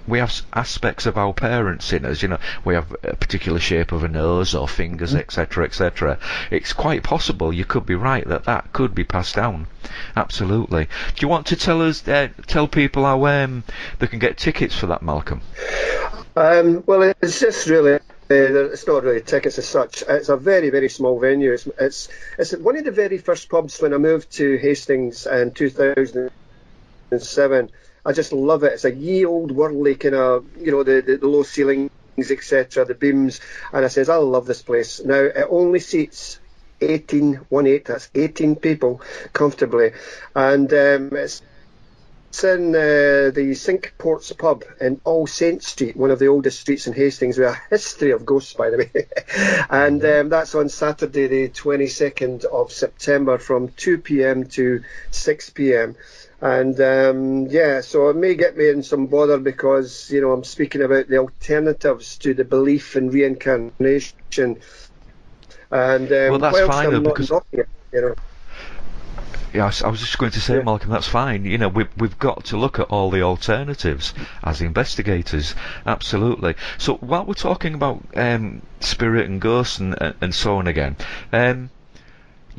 We have aspects of our parents in us, we have a particular shape of a nose or fingers, etc., etc. It's quite possible, you could be right, that could be passed down. Absolutely. Do you want to tell people how they can get tickets for that, Malcolm? Well, it's just really, it's not really tickets as such. It's a very, very small venue. It's one of the very first pubs when I moved to Hastings in 2007. I just love it. It's a ye old worldly kind of, the low ceilings, etc., the beams. And I says, I love this place. Now, it only seats 18, that's 18 people comfortably. And it's in the Cinque Ports pub in All Saints Street, one of the oldest streets in Hastings, with a history of ghosts, by the way. And that's on Saturday, the 22nd of September, from 2 p.m. to 6 p.m. And so it may get me in some bother because I'm speaking about the alternatives to the belief in reincarnation. And well, that's fine though, because yeah, I was just going to say, Malcolm, that's fine. We've got to look at all the alternatives as investigators. Absolutely. So while we're talking about spirit and ghosts and so on again,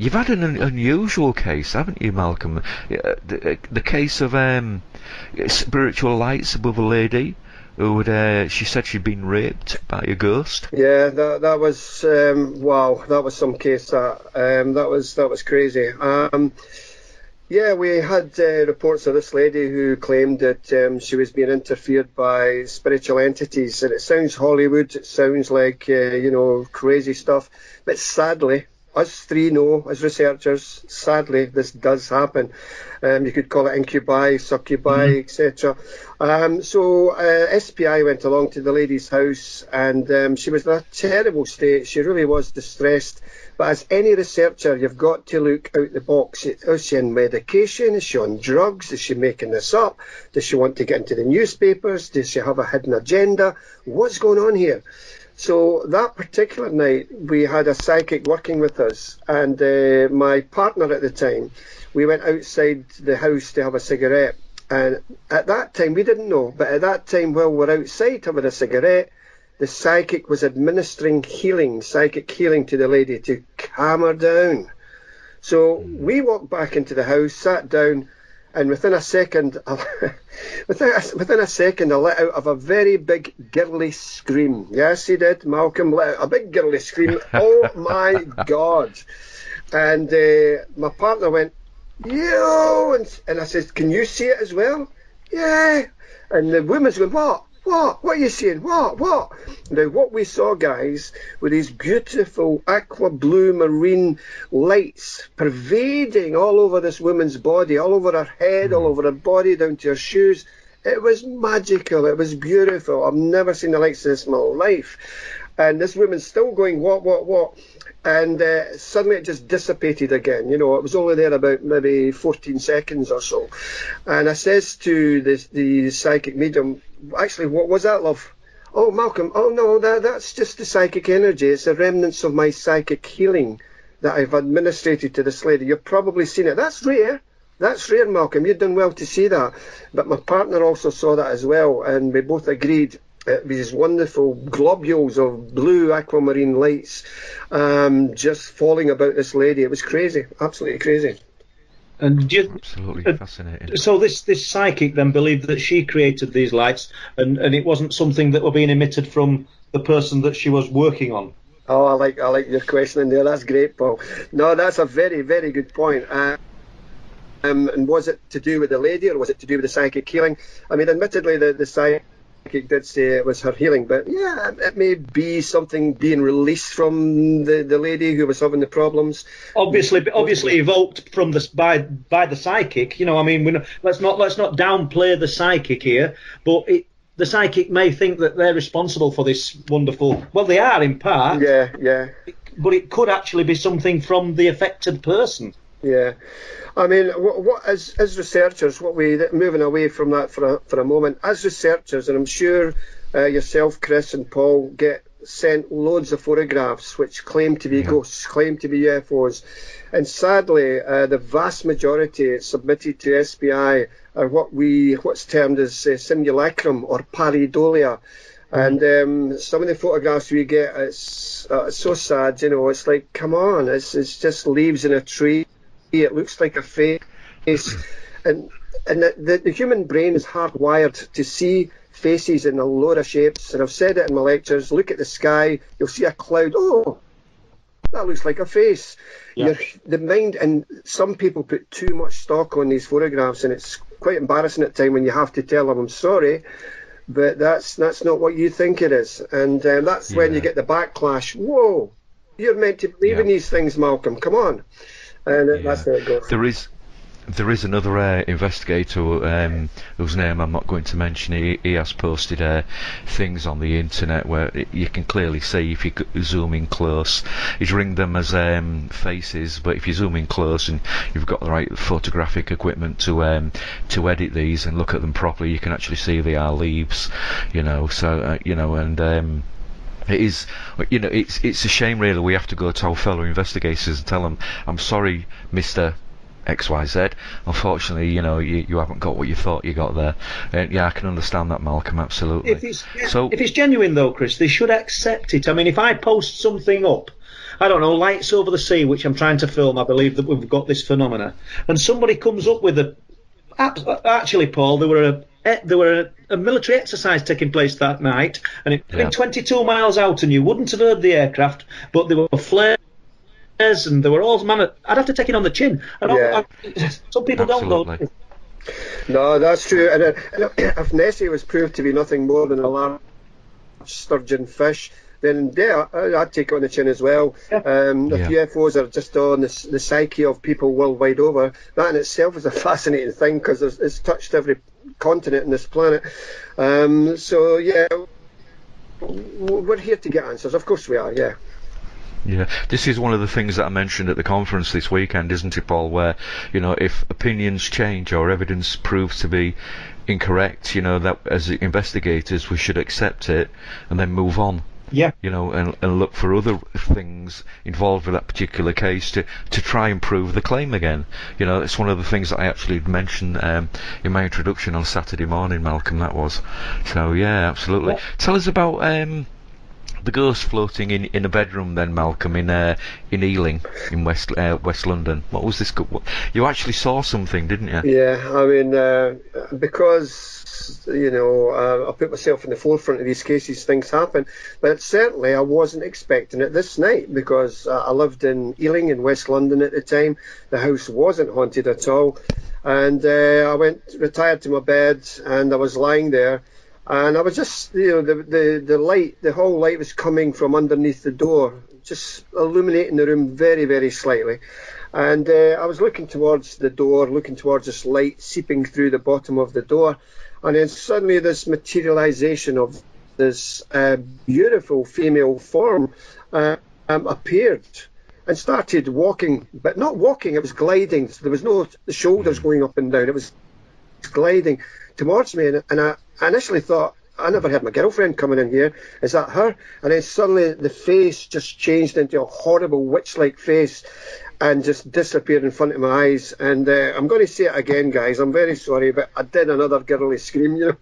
you've had an unusual case, haven't you, Malcolm? The case of spiritual lights above a lady who she said she'd been raped by a ghost. Yeah, that was wow. That was some case. That was crazy. We had reports of this lady who claimed that she was being interfered by spiritual entities, and it sounds Hollywood. It sounds like crazy stuff, but sadly, us three know, as researchers, sadly, this does happen. You could call it incubi, succubi, etc. So SPI went along to the lady's house, and she was in a terrible state. She really was distressed. But as any researcher, you've got to look out the box. Is she on medication? Is she on drugs? Is she making this up? Does she want to get into the newspapers? Does she have a hidden agenda? What's going on here? So that particular night, we had a psychic working with us, and my partner at the time, we went outside the house to have a cigarette. And at that time, we didn't know, but at that time, while we're outside having a cigarette, the psychic was administering psychic healing to the lady to calm her down. So we walked back into the house, sat down, and within a second, within a second, I let out of a very big girly scream. Yes, he did. Malcolm let out a big girly scream. Oh my God! And my partner went, "Yo!" And I said, "Can you see it as well?" "Yeah." And the woman's going, "What? What are you seeing? What? Now, what we saw, guys, were these beautiful aqua blue marine lights pervading all over this woman's body, all over her head, all over her body, down to her shoes. It was magical. It was beautiful. I've never seen the likes of this in my life. And this woman's still going, what? And suddenly it just dissipated again. You know, it was only there about maybe 14 seconds or so. And I says to the psychic medium, "Actually, what was that, love?" "Oh, Malcolm, oh no, that's just the psychic energy. It's the remnants of my psychic healing that I've administrated to this lady. You've probably seen it." "That's rare. That's rare, Malcolm. You've done well to see that." But my partner also saw that as well, and we both agreed these wonderful globules of blue aquamarine lights just falling about this lady. It was crazy, absolutely crazy. And absolutely fascinating. So this psychic then believed that she created these lights, and it wasn't something that were being emitted from the person that she was working on. Oh, I like your question in there. That's great, Paul. No, that's a very, very good point. And was it to do with the lady, or was it to do with the psychic healing? I mean, admittedly, the psychic did say it was her healing, but yeah, it may be something being released from the lady who was having the problems. Obviously evoked from by the psychic. You know, I mean, let's not downplay the psychic here, but the psychic may think that they're responsible for this wonderful. Well, they are in part. Yeah. But it could actually be something from the affected person. Yeah. I mean, what as researchers, moving away from that for a moment, as researchers, and I'm sure yourself, Chris, and Paul get sent loads of photographs which claim to be ghosts, claim to be UFOs, and sadly, the vast majority submitted to SBI are what's termed as simulacrum or pareidolia. And some of the photographs we get, it's so sad. You know, it's like, come on, it's just leaves in a tree. It looks like a face, and the human brain is hardwired to see faces in a load of shapes. And I've said it in my lectures. Look at the sky, you'll see a cloud. Oh, that looks like a face. Yeah. The mind, and some people put too much stock on these photographs, and it's quite embarrassing at times when you have to tell them, "I'm sorry, but that's not what you think it is." And that's when you get the backlash. Whoa, you're meant to believe in these things, Malcolm. Come on. And that's how it goes. There is another investigator whose name I'm not going to mention. He has posted things on the internet where you can clearly see, if you zoom in close, he's ringed them as faces, but if you zoom in close and you've got the right photographic equipment to edit these and look at them properly, you can actually see they are leaves, you know. So and it is, you know, it's a shame really. We have to go to our fellow investigators and tell them, "I'm sorry, Mr. XYZ. Unfortunately, you know, you haven't got what you thought you got there." And yeah, I can understand that, Malcolm. Absolutely. If it's genuine though, Chris, they should accept it. I mean, if I post something up, I don't know, lights over the sea, which I'm trying to film, I believe that we've got this phenomena, and somebody comes up with actually, Paul, there were a military exercise taking place that night, and it had been 22 miles out, and you wouldn't have heard the aircraft, but there were flares and there were all manner. I'd have to take it on the chin. Some people don't know. No, that's true. And if Nessie was proved to be nothing more than a large sturgeon fish, then I'd take it on the chin as well. If UFOs are just on the psyche of people worldwide over, that in itself is a fascinating thing, because it's touched every continent on this planet. So yeah, we're here to get answers. Of course we are. Yeah, this is one of the things that I mentioned at the conference this weekend, isn't it, Paul? Where, you know, if opinions change or evidence proves to be incorrect, you know, that as investigators we should accept it and then move on. Yeah. You know, and look for other things involved with that particular case to try and prove the claim again. You know, it's one of the things that I actually mentioned in my introduction on Saturday morning, Malcolm, that was. So, yeah, absolutely. Tell us about the ghost floating in a bedroom then, Malcolm, in Ealing, in West London? What was this? You actually saw something, didn't you? Yeah, I mean, because, I put myself in the forefront of these cases, things happen. But certainly I wasn't expecting it this night, because I lived in Ealing in West London at the time. The house wasn't haunted at all. And I retired to my bed, and I was lying there. And I was just, the hall light was coming from underneath the door, just illuminating the room very, very slightly. And I was looking towards the door, looking towards this light seeping through the bottom of the door. And then suddenly this materialization of this beautiful female form appeared and started walking, but not walking, it was gliding. So there was no the shoulders going up and down. It was gliding towards me. And I initially thought, I never had my girlfriend coming in here. Is that her? And then suddenly the face just changed into a horrible witch-like face and just disappeared in front of my eyes. And I'm going to say it again, guys. I'm very sorry, but I did another girly scream,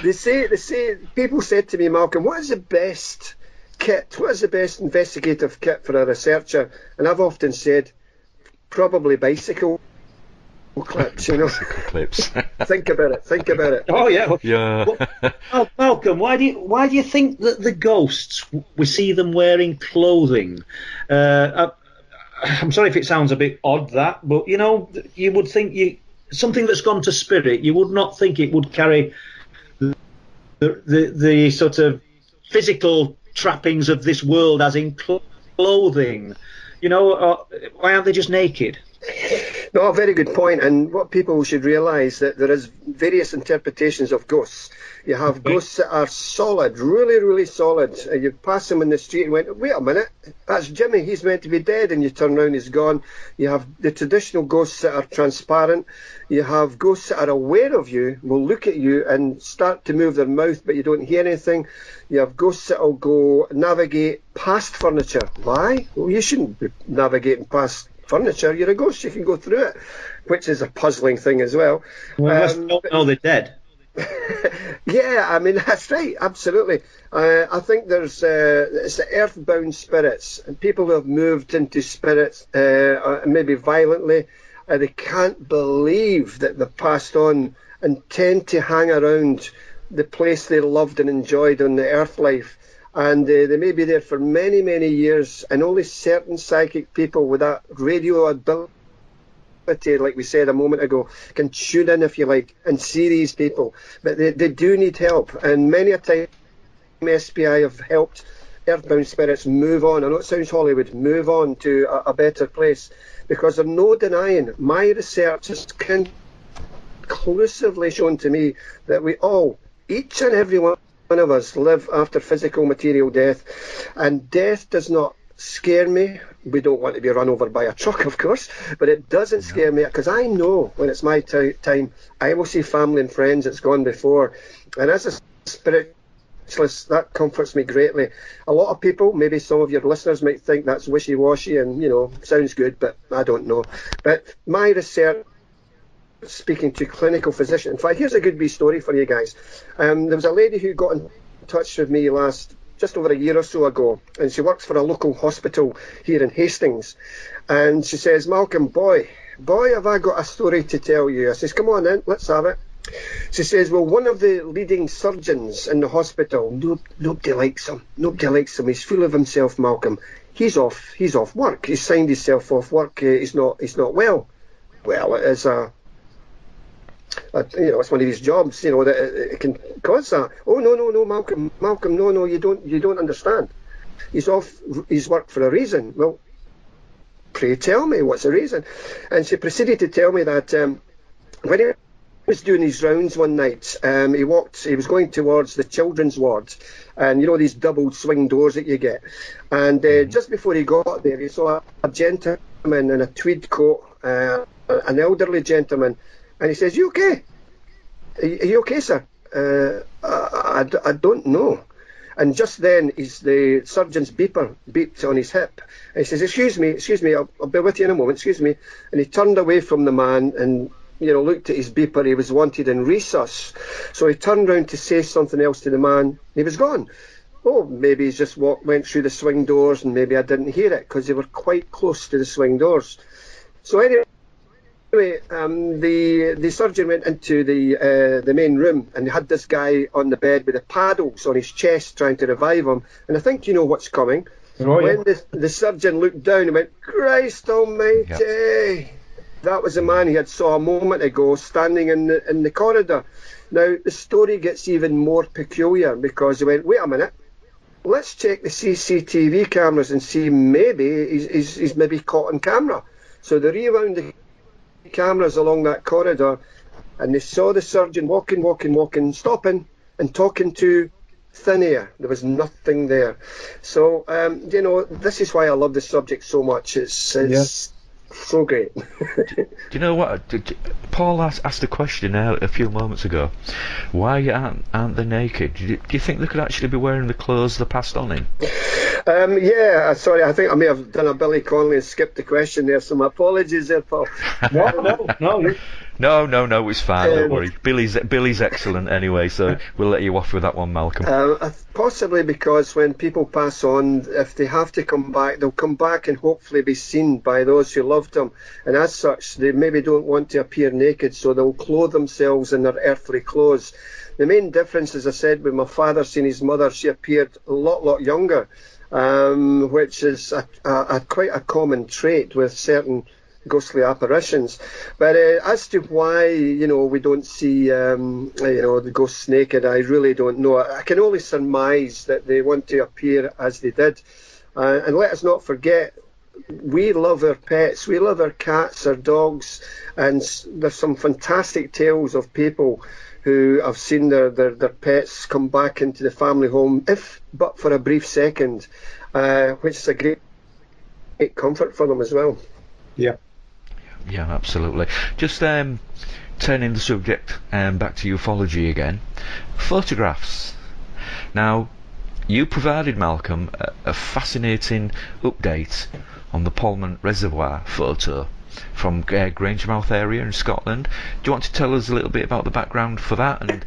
They say, people said to me, Malcolm, what is the best kit? What is the best investigative kit for a researcher? And I've often said, probably bicycle clips, Clips. Think about it. Oh yeah. Yeah. Well, Malcolm, why do you think that the ghosts, we see them wearing clothing? I'm sorry if it sounds a bit odd, that, but you would think something that's gone to spirit, you would not think it would carry the sort of physical trappings of this world, as in clothing. Why aren't they just naked? No, a very good point. And what people should realise, that there is various interpretations of ghosts. You have ghosts that are solid, really, really solid. You pass them in the street and went, wait a minute, that's Jimmy, he's meant to be dead, and you turn around, he's gone. You have the traditional ghosts that are transparent. You have ghosts that are aware of you, will look at you and start to move their mouth, but you don't hear anything. You have ghosts that will go navigate past furniture. Why? Well, you shouldn't be navigating past furniture. You're a ghost, you can go through it, which is a puzzling thing as well. Don't know they're dead. Yeah, I mean, that's right, absolutely. I think it's the earthbound spirits, and people who have moved into spirits, maybe violently, they can't believe that they've passed on and tend to hang around the place they loved and enjoyed on the earth life. And they may be there for many, many years, and only certain psychic people with that radio ability, like we said a moment ago, can tune in, if you like, and see these people. But they do need help, and many a time SPI have helped earthbound spirits move on. I know it sounds Hollywood, move on to a better place, because there's no denying, my research has conclusively shown to me that we all, each and every one of us, live after physical material death, and death does not scare me. We don't want to be run over by a truck, of course, but it doesn't scare me, because I know when it's my time, I will see family and friends that's gone before. And as a spiritualist, that comforts me greatly. A lot of people, maybe some of your listeners, might think that's wishy-washy and, sounds good, but I don't know. But my research, speaking to clinical physicians. In fact, here's a good wee story for you guys. There was a lady who got in touch with me just over a year or so ago, and she works for a local hospital here in Hastings. And she says, Malcolm, boy, have I got a story to tell you. I says, come on then, let's have it. She says, well, one of the leading surgeons in the hospital, nobody likes him. Nobody likes him. He's full of himself, Malcolm. He's off work. He's signed himself off work. He's not well. Well, it is it's one of these jobs, that it can cause that. Oh, no, Malcolm, no, you don't understand. He's off his work for a reason. Well, pray tell me, what's the reason? And she proceeded to tell me that when he was doing his rounds one night, he was going towards the children's ward, and these double swing doors that you get. And just before he got there, he saw a gentleman in a tweed coat, an elderly gentleman. And he says, you okay? Are you okay, sir? I don't know. And just then, the surgeon's beeper beeped on his hip. And he says, excuse me, I'll be with you in a moment, excuse me. And he turned away from the man and, looked at his beeper. He was wanted in resus. So he turned round to say something else to the man. He was gone. Oh, maybe he's just went through the swing doors, and maybe I didn't hear it because they were quite close to the swing doors. So anyway, the surgeon went into the main room and had this guy on the bed with the paddles on his chest trying to revive him. And I think you know what's coming. Oh, yeah. When the surgeon looked down and went, Christ almighty! Yeah. That was the man he had saw a moment ago standing in the corridor. Now, the story gets even more peculiar because he went, wait a minute, let's check the CCTV cameras and see maybe he's maybe caught on camera. So they rewound the cameras along that corridor and they saw the surgeon walking, stopping and talking to thin air. There was nothing there. So, you know, this is why I love the subject so much. It's so great. Do you know what? Paul asked a question a few moments ago. Why aren't they naked? Do you think they could actually be wearing the clothes they passed on in? Yeah, sorry, I think I may have done a Billy Connolly and skipped the question there, so my apologies there, Paul. No, it's fine, don't worry. Billy's excellent anyway, so we'll let you off with that one, Malcolm. Possibly because when people pass on, if they have to come back, they'll come back and hopefully be seen by those who loved them, and as such, they maybe don't want to appear naked, so they'll clothe themselves in their earthly clothes. The main difference, as I said, with my father seeing his mother, she appeared a lot younger, which is quite a common trait with certain ghostly apparitions. But as to why, you know, we don't see, the ghosts naked, I really don't know. I can only surmise that they want to appear as they did. And let us not forget, we love our pets, we love our cats, our dogs, and there's some fantastic tales of people who have seen their pets come back into the family home, if but for a brief second, which is a great comfort for them as well. Yeah. Yeah, absolutely. Just turning the subject back to ufology again. Photographs. Now, you provided, Malcolm, a fascinating update on the Polmont Reservoir photo from Grangemouth area in Scotland. Do you want to tell us a little bit about the background for that and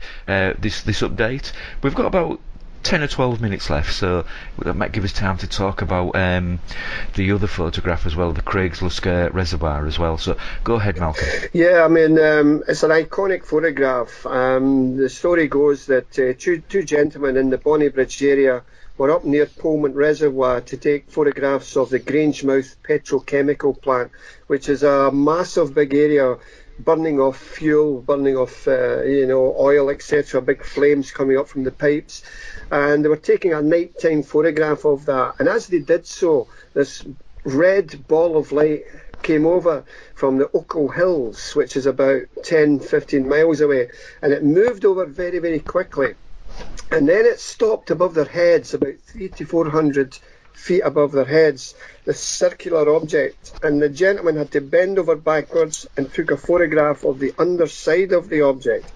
this update? We've got about 10 or 12 minutes left, so that might give us time to talk about the other photograph as well, the Craigslist Reservoir as well. So go ahead, Malcolm. Yeah, I mean, it's an iconic photograph. The story goes that two gentlemen in the Bonnybridge area were up near Polmont Reservoir to take photographs of the Grangemouth petrochemical plant, which is a massive big area burning off fuel, burning off oil, etc., big flames coming up from the pipes. And they were taking a nighttime photograph of that. And as they did so, this red ball of light came over from the Ochil Hills, which is about 10-15 miles away, and it moved over very, very quickly. And then it stopped above their heads, about 300 to 400 feet above their heads, this circular object. And the gentleman had to bend over backwards and took a photograph of the underside of the object,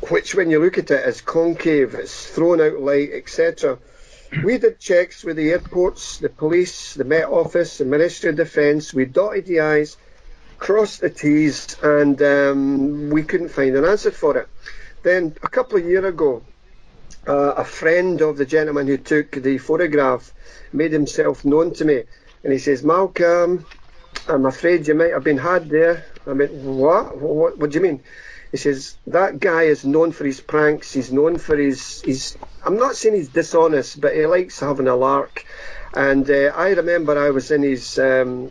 which when you look at it is concave, it's thrown out light, etc. We did checks with the airports, the police, the Met Office, the Ministry of Defence. We dotted the I's, crossed the T's, and we couldn't find an answer for it. Then a couple of years ago, a friend of the gentleman who took the photograph made himself known to me, and he says, Malcolm, I'm afraid you might have been had there. I went, what do you mean? He says, that guy is known for his pranks, he's known for his I'm not saying he's dishonest, but he likes having a lark. And I remember I was in his,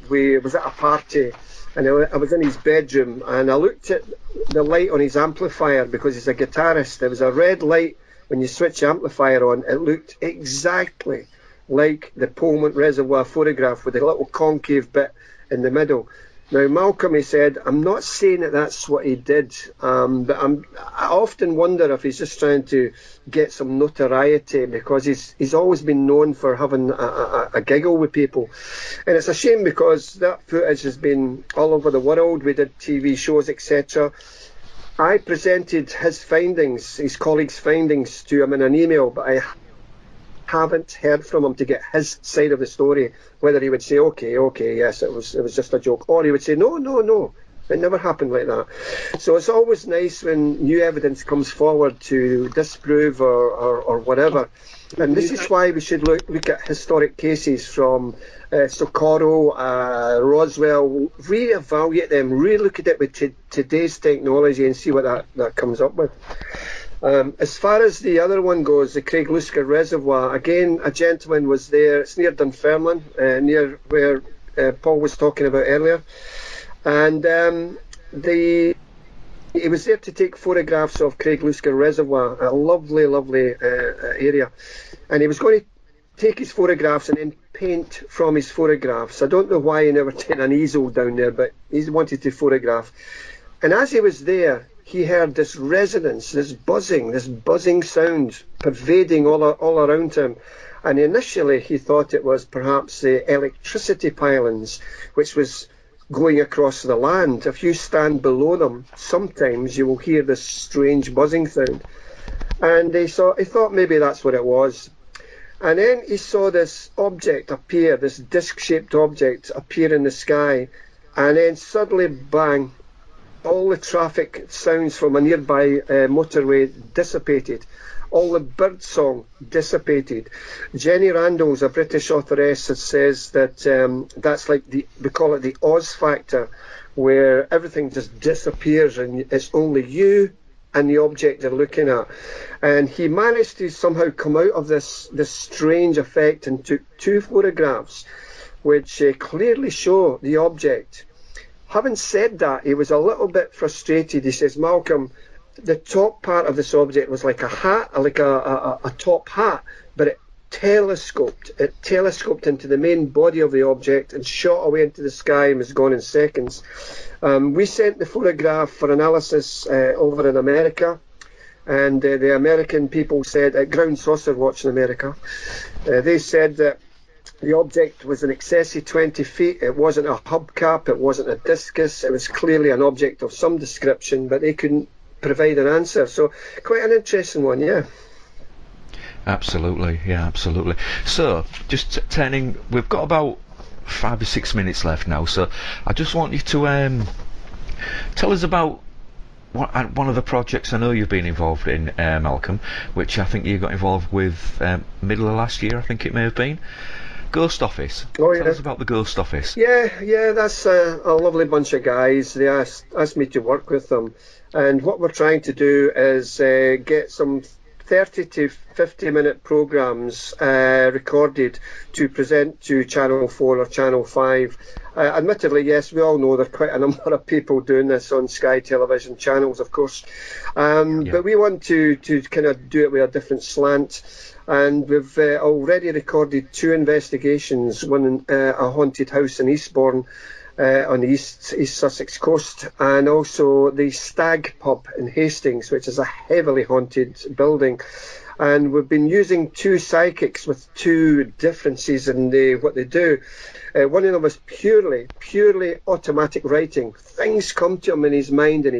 we was at a party, and I was in his bedroom, and I looked at the light on his amplifier because he's a guitarist. There was a red light when you switch the amplifier on. It looked exactly like the Polmont Reservoir photograph with a little concave bit in the middle. Now, Malcolm, he said, I'm not saying that that's what he did, but I often wonder if he's just trying to get some notoriety, because he's always been known for having a giggle with people. And it's a shame because that footage has been all over the world. We did TV shows, etc. I presented his findings, his colleagues' findings, to him in an email, but I haven't heard from him to get his side of the story, whether he would say, okay, yes, it was just a joke, or he would say, no, It never happened like that. So it's always nice when new evidence comes forward to disprove or whatever. And this is why we should look at historic cases from Socorro, Roswell, re-evaluate them, re-look at it with today's technology and see what that comes up with. As far as the other one goes, the Craig Lusker Reservoir, again, a gentleman was there. It's near Dunfermline, near where Paul was talking about earlier. And he was there to take photographs of Craig Lusker Reservoir, a lovely, lovely area. And he was going to take his photographs and then paint from his photographs. I don't know why he never took an easel down there, but he wanted to photograph. And as he was there, he heard this resonance, this buzzing sound pervading all around him. And initially he thought it was perhaps the electricity pylons, which was going across the land. If you stand below them, sometimes you will hear this strange buzzing sound. And he thought maybe that's what it was. And then he saw this object appear, this disc-shaped object appear in the sky, and then suddenly, bang, all the traffic sounds from a nearby motorway dissipated. All the bird song dissipated. Jenny Randall's, a British authoress, says that that's like we call it the Oz factor, where everything just disappears and it's only you and the object you're looking at. And he managed to somehow come out of this strange effect and took 2 photographs which clearly show the object. Having said that, he was a little bit frustrated. He says, Malcolm, the top part of this object was like a hat, like a top hat, but it telescoped into the main body of the object and shot away into the sky and was gone in seconds. We sent the photograph for analysis over in America, and the American people said, at Ground Saucer Watch in America, they said that the object was in excess of 20 feet. It wasn't a hubcap, it wasn't a discus, it was clearly an object of some description, but they couldn't provide an answer. So quite an interesting one, yeah. Absolutely, yeah, absolutely. So just turning, we've got about 5 or 6 minutes left now, so I just want you to tell us about one of the projects I know you've been involved in, Malcolm, which I think you got involved with middle of last year, I think it may have been. Ghost Office. Oh, yeah. Tell us about the Ghost Office. Yeah, that's a lovely bunch of guys. They asked me to work with them. And what we're trying to do is get some 30 to 50 minute programmes recorded to present to Channel 4 or Channel 5. Admittedly, yes, we all know there are quite a number of people doing this on Sky television channels, of course. But we want to kind of do it with a different slant. And we've already recorded 2 investigations, one in a haunted house in Eastbourne, on the East Sussex coast, and also the Stag Pub in Hastings, which is a heavily haunted building. And we've been using 2 psychics with 2 differences in what they do. One of them is purely automatic writing. Things come to him in his mind and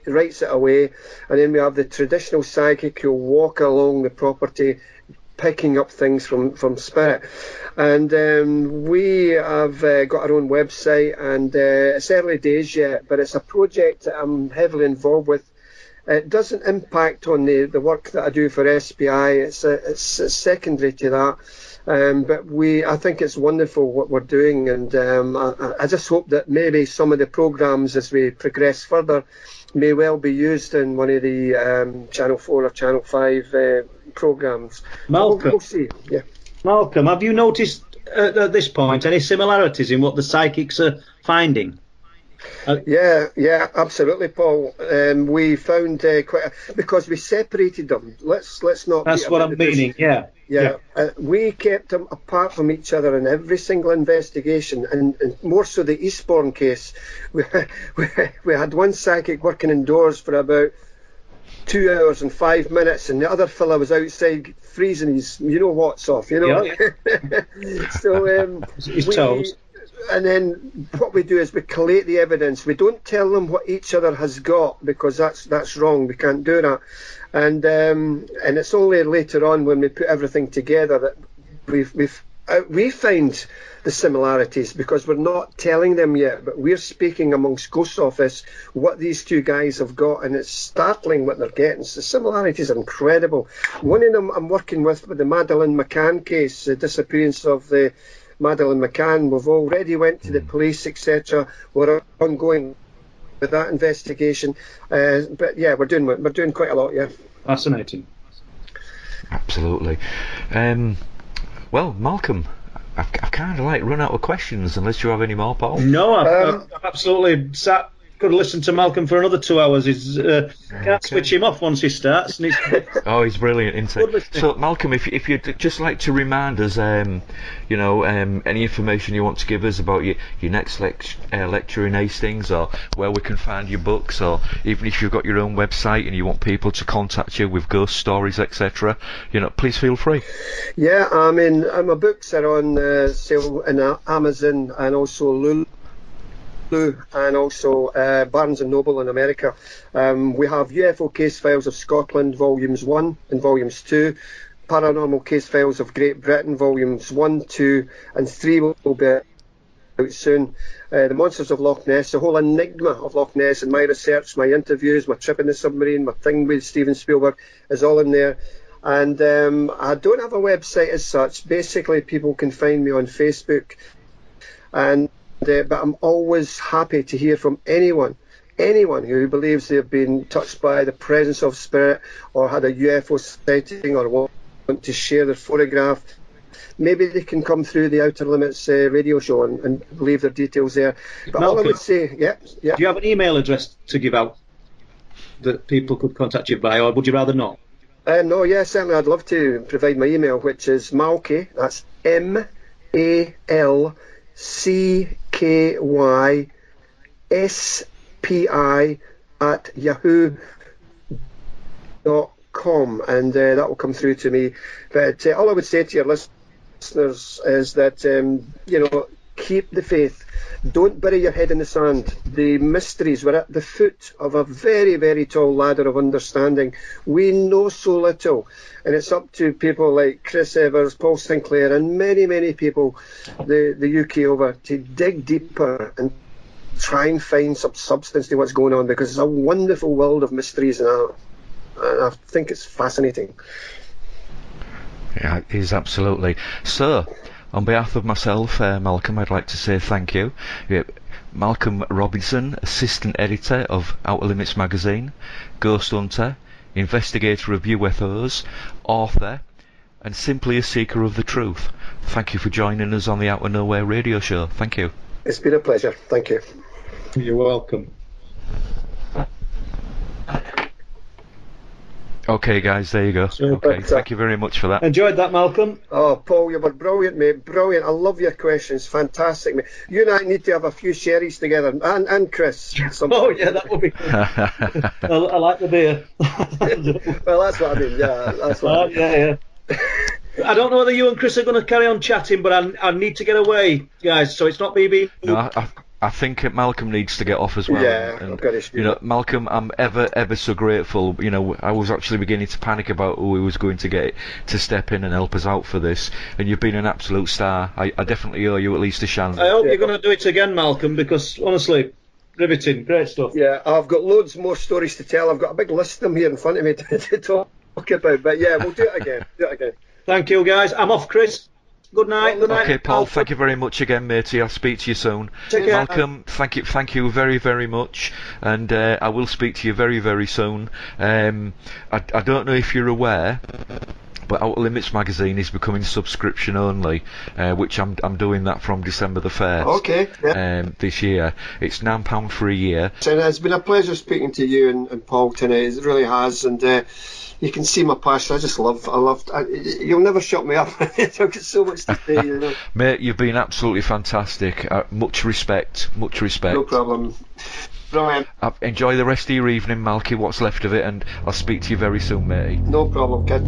he writes it away. And then we have the traditional psychic who'll walk along the property picking up things from spirit. And we have got our own website, and it's early days yet, but it's a project that I'm heavily involved with. It doesn't impact on the work that I do for SPI. It's secondary to that. But I think it's wonderful what we're doing, and I just hope that maybe some of the programmes as we progress further may well be used in one of the Channel 4 or Channel 5 programmes. Malcolm, we'll see. Yeah. Malcolm, have you noticed at this point any similarities in what the psychics are finding? Yeah, absolutely, Paul. We found because we separated them. Let's not. That's what I'm meaning. Yeah. We kept them apart from each other in every single investigation, and more so the Eastbourne case. We had one psychic working indoors for about 2 hours and 5 minutes, and the other fella was outside freezing his what's off. So his toes. And then what we do is we collate the evidence. We don't tell them what each other has got, because that's wrong. We can't do that. And it's only later on when we put everything together that we've we find the similarities because we're not telling them yet, but we're speaking amongst Ghost Office what these two guys have got, and it's startling what they're getting. So the similarities are incredible. One of them I'm working with the Madeleine McCann case, the disappearance of the Madeleine McCann. We've already went to the police, etc. We're ongoing with that investigation, but yeah, we're doing quite a lot. Yeah, Fascinating. Absolutely. Well, Malcolm, I've kind of like run out of questions unless you have any more, Paul. No, I've absolutely could listen to Malcolm for another 2 hours. Can't switch him off once he starts. And Oh, he's brilliant, isn't he? So, Malcolm, if you'd just like to remind us, any information you want to give us about your next lecture in Hastings, or where we can find your books, or even if you've got your own website and you want people to contact you with ghost stories, etc., please feel free. Yeah, I mean, my books are on sale in Amazon and also Lulu, and also Barnes & Noble in America. We have UFO Case Files of Scotland, Volumes 1 and Volumes 2, Paranormal Case Files of Great Britain, Volumes 1, 2 and 3 will be out soon. The Monsters of Loch Ness, the whole enigma of Loch Ness, and my research, my interviews, my trip in the submarine, my thing with Steven Spielberg is all in there. And I don't have a website as such. Basically, people can find me on Facebook, and but I'm always happy to hear from anyone who believes they've been touched by the presence of spirit, or had a UFO sighting, or want to share their photograph. Maybe they can come through the Outer Limits radio show and leave their details there. But Malcolm, all I would say, yeah. Do you have an email address to give out that people could contact you by, or would you rather not? No, yeah, certainly I'd love to provide my email, which is Malky, that's MALCKYSPI @yahoo.com, and that will come through to me. But all I would say to your listeners is that, keep the faith. Don't bury your head in the sand. The mysteries, we're at the foot of a very, very tall ladder of understanding. We know so little, and it's up to people like Chris Evers, Paul Sinclair, and many, many people the UK over to dig deeper and try and find some substance to what's going on, because it's a wonderful world of mysteries, and I think it's fascinating. Yeah, it is, absolutely. So, on behalf of myself, Malcolm, I'd like to say thank you. Malcolm Robinson, Assistant Editor of Outer Limits Magazine, Ghost Hunter, Investigator of UFOs, Author, and simply a seeker of the truth. Thank you for joining us on the Out of Nowhere radio show. Thank you. It's been a pleasure. Thank you. You're welcome. Okay, guys, there you go. Okay, thank you very much for that. Enjoyed that, Malcolm. Oh, Paul, you were brilliant, mate. Brilliant. I love your questions. Fantastic, mate. You and I need to have a few sherries together, and Chris. Oh, yeah, that would be good. I like the beer. Well, that's what I mean. Yeah, that's what I mean. Yeah. I don't know whether you and Chris are going to carry on chatting, but I need to get away, guys, so it's not me being... No, I think Malcolm needs to get off as well. Yeah, and, I've got to Malcolm, I'm ever so grateful. I was actually beginning to panic about who we was going to get to step in and help us out for this, and you've been an absolute star. I definitely owe you at least a chance. I hope you're going to do it again, Malcolm, because honestly, riveting, great stuff. Yeah, I've got loads more stories to tell. I've got a big list of them here in front of me to talk about, but yeah, we'll do it again. Thank you, guys. I'm off, Chris. Good night. Good night. Okay, Paul, thank you very much again, matey. I'll speak to you soon. Take care. Malcolm, thank you very, very much, and I will speak to you very, very soon. I don't know if you're aware, but Outer Limits magazine is becoming subscription only, which I'm doing that from December the 1st. Okay. Yeah. This year. It's £9 for a year. And it's been a pleasure speaking to you and Paul tonight. It really has, and you can see my passion. You'll never shut me up. I've got so much to say. Mate, you've been absolutely fantastic. Much respect. No problem. Brilliant. Enjoy the rest of your evening, Malky, what's left of it, and I'll speak to you very soon, matey. No problem, kid.